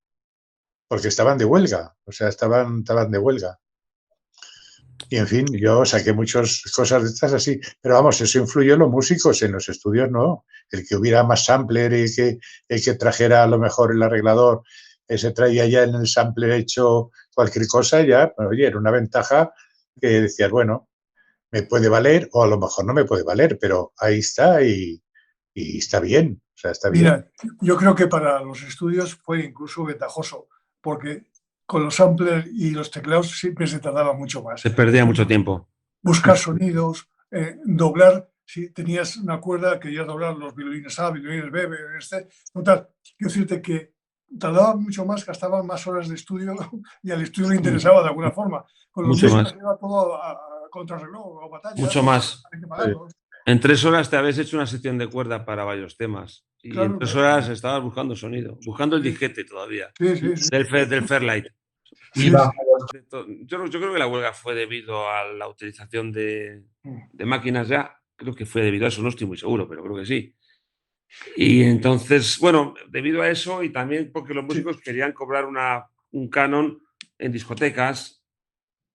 porque estaban de huelga, o sea, estaban de huelga. Y en fin, yo saqué muchas cosas de estas así, pero vamos, eso influyó en los músicos, en los estudios no. El que hubiera más sampler y el que trajera a lo mejor el arreglador, se traía ya en el sampler hecho cualquier cosa, ya, bueno, oye, era una ventaja que decías, bueno, me puede valer o a lo mejor no me puede valer, pero ahí está y está bien, o sea, está bien. Mira, yo creo que para los estudios fue incluso ventajoso, porque con los samplers y los teclados siempre se tardaba mucho más. Se perdía mucho tiempo. Buscar sonidos, doblar, si tenías una cuerda, querías doblar los violines A, violines B, violines C, total. Quiero decirte que tardaba mucho más, gastaban más horas de estudio y al estudio le interesaba de alguna forma. Con los mucho más. Iba todo a contrarreloj, a batalla. Mucho más. En 3 horas te habías hecho una sección de cuerda para varios temas. Y claro, en 3 horas estabas buscando sonido, buscando el disquete todavía. Sí. Del Fairlight. Sí. Yo creo que la huelga fue debido a la utilización de máquinas ya. Creo que fue debido a eso, no estoy muy seguro, pero creo que sí. Y entonces, bueno, debido a eso y también porque los músicos querían cobrar un canon en discotecas.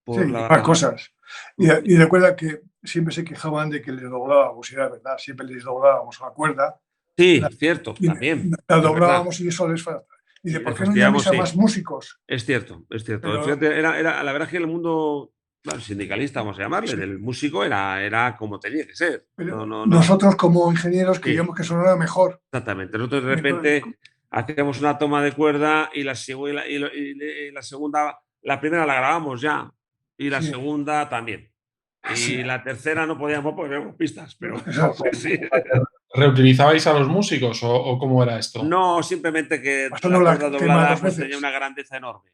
Más cosas. Y recuerda que siempre se quejaban de que les doblábamos, y era verdad, siempre les doblábamos la cuerda. Sí, cierto, también. La doblábamos y eso les falta. Y de por qué no llamáis a más músicos. Es cierto. Pero, fíjate, la verdad es que el mundo, claro, sindicalista, vamos a llamarle, del músico era como tenía que ser. Pero nosotros como ingenieros queríamos que sonara mejor. Exactamente. Nosotros de repente hacíamos una toma de cuerda y la segunda, la primera la grabamos ya y la segunda también. Y la tercera no podíamos porque teníamos pistas, pero sí. ¿Reutilizabais a los músicos o cómo era esto? No, simplemente que la cuerda doblada pues, tenía una grandeza enorme.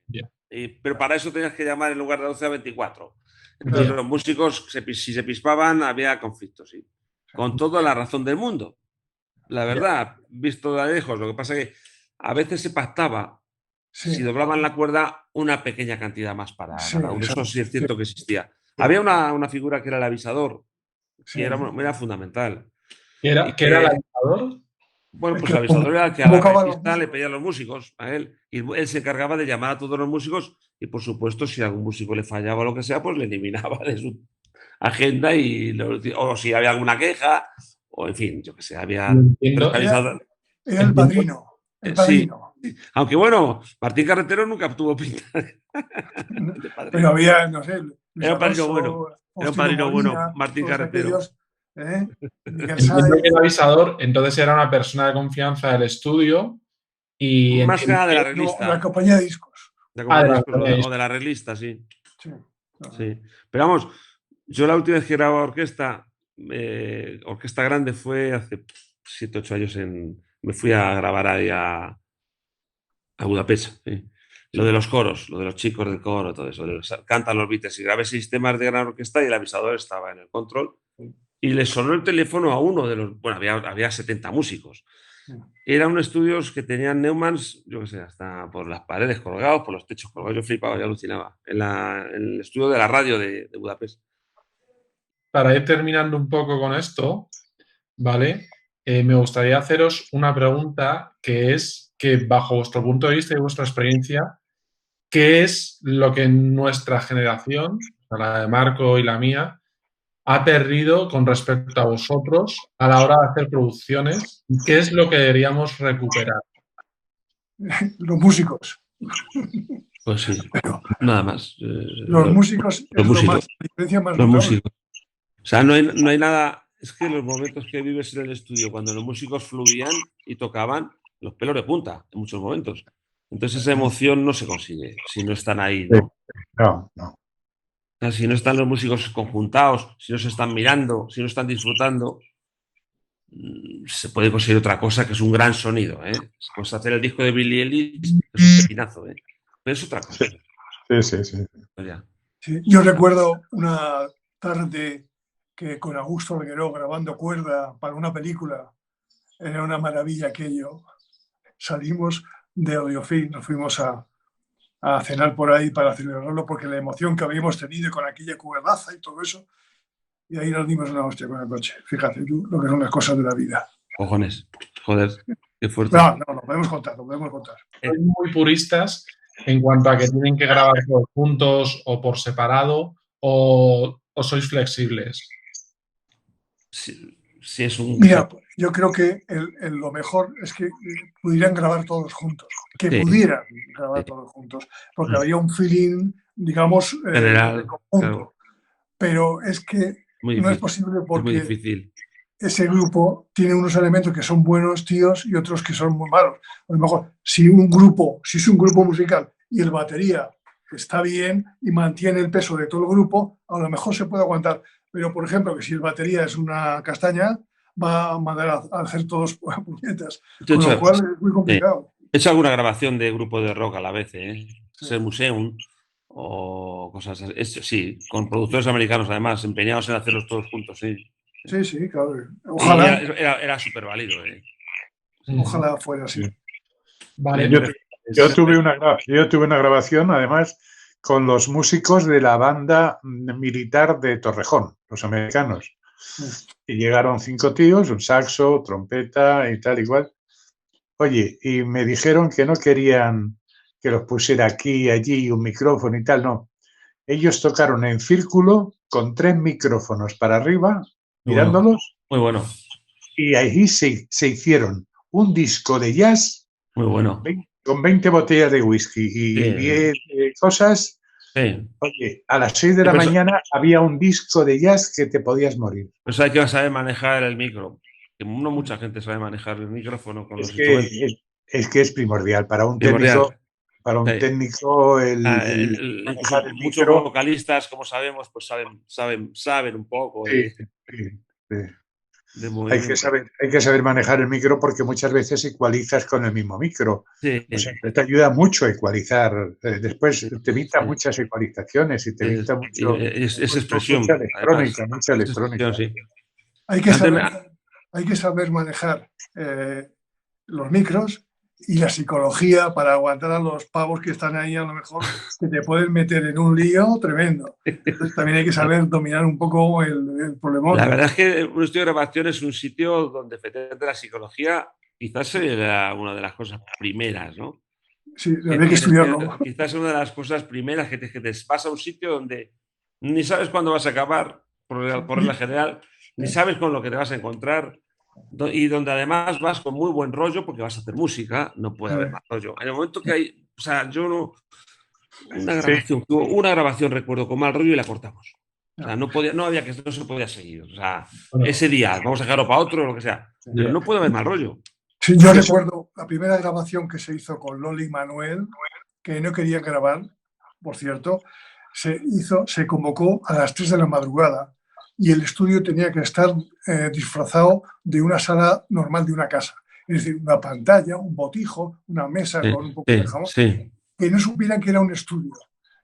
Pero para eso tenías que llamar en lugar de 12 a 24. Entonces los músicos, si se pispaban, había conflictos, sí. Con toda la razón del mundo. La verdad, visto de lejos, lo que pasa es que a veces se pactaba, si doblaban la cuerda, una pequeña cantidad más para cada uno. Eso sí es cierto que existía. Había una figura que era el avisador, que era fundamental. ¿Qué era el avisador? Bueno, pues el avisador era el que a la pista le pedía a los músicos, a él. Y él se encargaba de llamar a todos los músicos y, por supuesto, si a algún músico le fallaba o lo que sea, pues le eliminaba de su agenda o si había alguna queja, o en fin, yo que sé, había... Era el padrino. Sí. Aunque bueno, Martín Carretero nunca tuvo pinta. Pero había, no sé... Era un padrino bueno. Era un padrino bueno, Martín Carretero. Entiendo que el avisador entonces era una persona de confianza del estudio y... Más que nada de la revista. La compañía de discos. O de la revista, sí. Pero vamos, yo la última vez que grababa orquesta grande fue hace 7 o 8 años. Me fui a grabar ahí a Budapest. ¿Sí? Lo de los coros, lo de los chicos del coro, todo eso. Cantan los Beatles y grabé 6 temas de gran orquesta y el avisador estaba en el control. Y le sonó el teléfono a uno de los... Bueno, había 70 músicos. Eran unos estudios que tenían Neumanns, yo qué sé, hasta por las paredes colgados, por los techos colgados. Yo flipaba, yo alucinaba. En el estudio de la radio de Budapest. Para ir terminando un poco con esto, ¿vale? Me gustaría haceros una pregunta que es que, bajo vuestro punto de vista y vuestra experiencia, ¿qué es lo que nuestra generación, la de Marco y la mía, ha perdido con respecto a vosotros a la hora de hacer producciones? ¿Qué es lo que deberíamos recuperar? Los músicos. Pues sí, nada más. Los músicos es la diferencia más notable. Músicos. O sea, no hay nada... Es que los momentos que vives en el estudio, cuando los músicos fluían y tocaban, los pelos de punta, en muchos momentos. Entonces esa emoción no se consigue si no están ahí, ¿no? No. Si no están los músicos conjuntados, si no se están mirando, si no están disfrutando, se puede conseguir otra cosa que es un gran sonido, ¿eh? Pues hacer el disco de Billie Eilish es un pepinazo, ¿eh? Pero es otra cosa. Sí. Pues ya. Sí, yo recuerdo una tarde que con Augusto Regueró grabando cuerda para una película, era una maravilla aquello. Salimos de Audiofilm, nos fuimos a a cenar por ahí para celebrarlo, porque la emoción que habíamos tenido con aquella cuberdaza y todo eso, y ahí nos dimos una hostia con el coche. Fíjate tú lo que son las cosas de la vida. Cojones, joder, qué fuerte. No, lo podemos contar, lo podemos contar. Soy muy puristas en cuanto a que tienen que grabar todos juntos o por separado, o sois flexibles. Si es un... Mira, yo creo que lo mejor es que pudieran grabar todos juntos, que Sí. pudieran grabar Sí. todos juntos, porque había un feeling, digamos, General, de conjunto. claro. Pero es que Muy no es difícil, posible es muy porque difícil. ese grupo tiene unos elementos que son buenos tíos y otros que son muy malos. A lo mejor, si es un grupo musical y el batería está bien y mantiene el peso de todo el grupo, a lo mejor se puede aguantar. Pero, por ejemplo, que si el batería es una castaña, va a mandar a hacer todos puñetas. Con lo cual es muy complicado. He hecho alguna grabación de grupo de rock a la vez, ¿eh? Sí. Ser Museum o cosas así. Sí, con productores americanos además, empeñados en hacerlos todos juntos, sí. Sí, claro. Ojalá, era súper válido, ¿eh? Ojalá fuera así. Vale, yo tuve una grabación, además, con los músicos de la banda militar de Torrejón, los americanos. Y llegaron 5 tíos, un saxo, trompeta y tal, igual. Oye, y me dijeron que no querían que los pusiera aquí y allí, un micrófono y tal, no. Ellos tocaron en círculo con 3 micrófonos para arriba, mirándolos. Muy bueno. Y ahí se hicieron un disco de jazz. Muy bueno. Con 20 botellas de whisky y 10 cosas. Sí. Oye, a las 6 de la mañana había un disco de jazz que te podías morir. Pues hay que saber manejar el micro. No mucha gente sabe manejar el micrófono con los instrumentos. Es que es primordial para un técnico. Para un técnico, muchos vocalistas, como sabemos, pues saben un poco. Hay que saber manejar el micro porque muchas veces ecualizas con el mismo micro. Sí. O sea, te ayuda mucho a ecualizar. Después te evita muchas ecualizaciones y te evita mucho. Es expresión. Mucha electrónica. Sí. Hay que saber manejar los micros y la psicología para aguantar a los pavos que están ahí, a lo mejor que te pueden meter en un lío tremendo. Entonces también hay que saber dominar un poco el problema. La verdad es que un estudio de grabación es un sitio donde efectivamente la psicología quizás sea una de las cosas primeras, ¿no? Sí, hay que estudiarlo. Quizás una de las cosas primeras que te vas a un sitio donde ni sabes cuándo vas a acabar, por regla general, ni sabes con lo que te vas a encontrar. Y donde además vas con muy buen rollo porque vas a hacer música, no puede haber más rollo. En el momento que hay, o sea, yo no. Una grabación recuerdo con mal rollo y la cortamos. O sea, no se podía seguir. O sea, ese día vamos a dejarlo para otro o lo que sea. Pero no puede haber mal rollo. Sí, yo recuerdo la primera grabación que se hizo con Loli y Manuel, que no querían grabar, por cierto, se convocó a las 3 de la madrugada. Y el estudio tenía que estar disfrazado de una sala normal de una casa. Es decir, una pantalla, un botijo, una mesa con un poco de jamón. Que no supieran que era un estudio.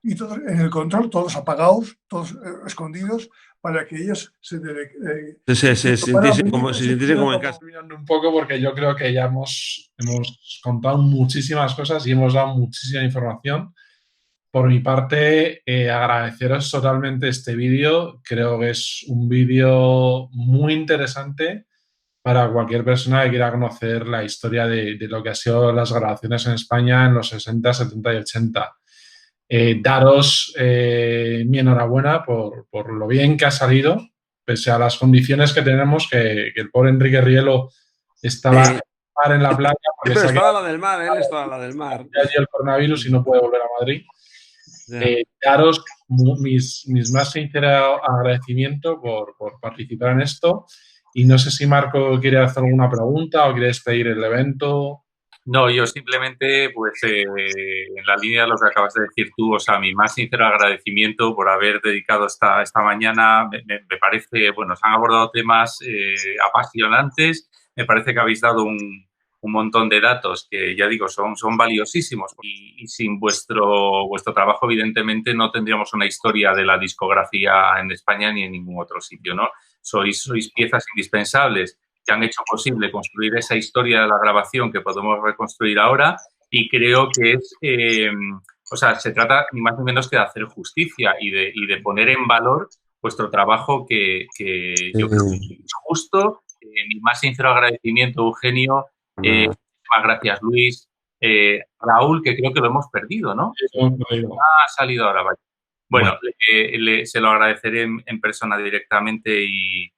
Y todos, en el control, todos apagados, todos escondidos, para que ellos se sintiesen como en casa. Un poco porque yo creo que ya hemos contado muchísimas cosas y hemos dado muchísima información. Por mi parte, agradeceros totalmente este vídeo. Creo que es un vídeo muy interesante para cualquier persona que quiera conocer la historia de lo que han sido las grabaciones en España en los 60, 70 y 80. Daros mi enhorabuena por lo bien que ha salido, pese a las condiciones que tenemos, que el pobre Enrique Rielo estaba en la playa. Pero estaba a la del mar, él estaba a la del mar. Allí el coronavirus y no puede volver a Madrid. Daros mis más sinceros agradecimientos por participar en esto. Y no sé si Marco quiere hacer alguna pregunta o quiere despedir el evento. No, yo simplemente, pues, en la línea de lo que acabas de decir tú, o sea, mi más sincero agradecimiento por haber dedicado esta mañana. Me parece, bueno, se han abordado temas apasionantes. Me parece que habéis dado un montón de datos que, ya digo, son valiosísimos y sin vuestro trabajo, evidentemente, no tendríamos una historia de la discografía en España ni en ningún otro sitio, ¿no? Sois piezas indispensables que han hecho posible construir esa historia de la grabación que podemos reconstruir ahora y creo que es o sea, se trata ni más ni menos que de hacer justicia y de poner en valor vuestro trabajo que yo creo que es justo. Mi más sincero agradecimiento, Eugenio. Muchísimas gracias, Luis. Raúl, que creo que lo hemos perdido, ¿no? Ha salido ahora, vaya. Bueno, se lo agradeceré en persona directamente y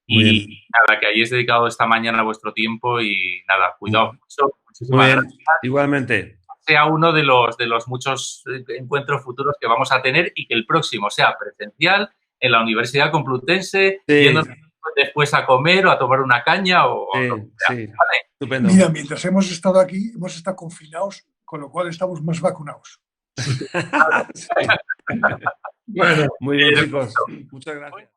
nada, que hayáis dedicado esta mañana vuestro tiempo y nada, cuidado mucho. Muchísimas gracias. Igualmente. Sea uno de los muchos encuentros futuros que vamos a tener y que el próximo sea presencial en la Universidad Complutense, yendo después a comer o a tomar una caña o lo que sea. ¿Vale? Estupendo. Mira, mientras hemos estado aquí, hemos estado confinados, con lo cual estamos más vacunados. Bueno, muy bien, chicos. Muchas gracias.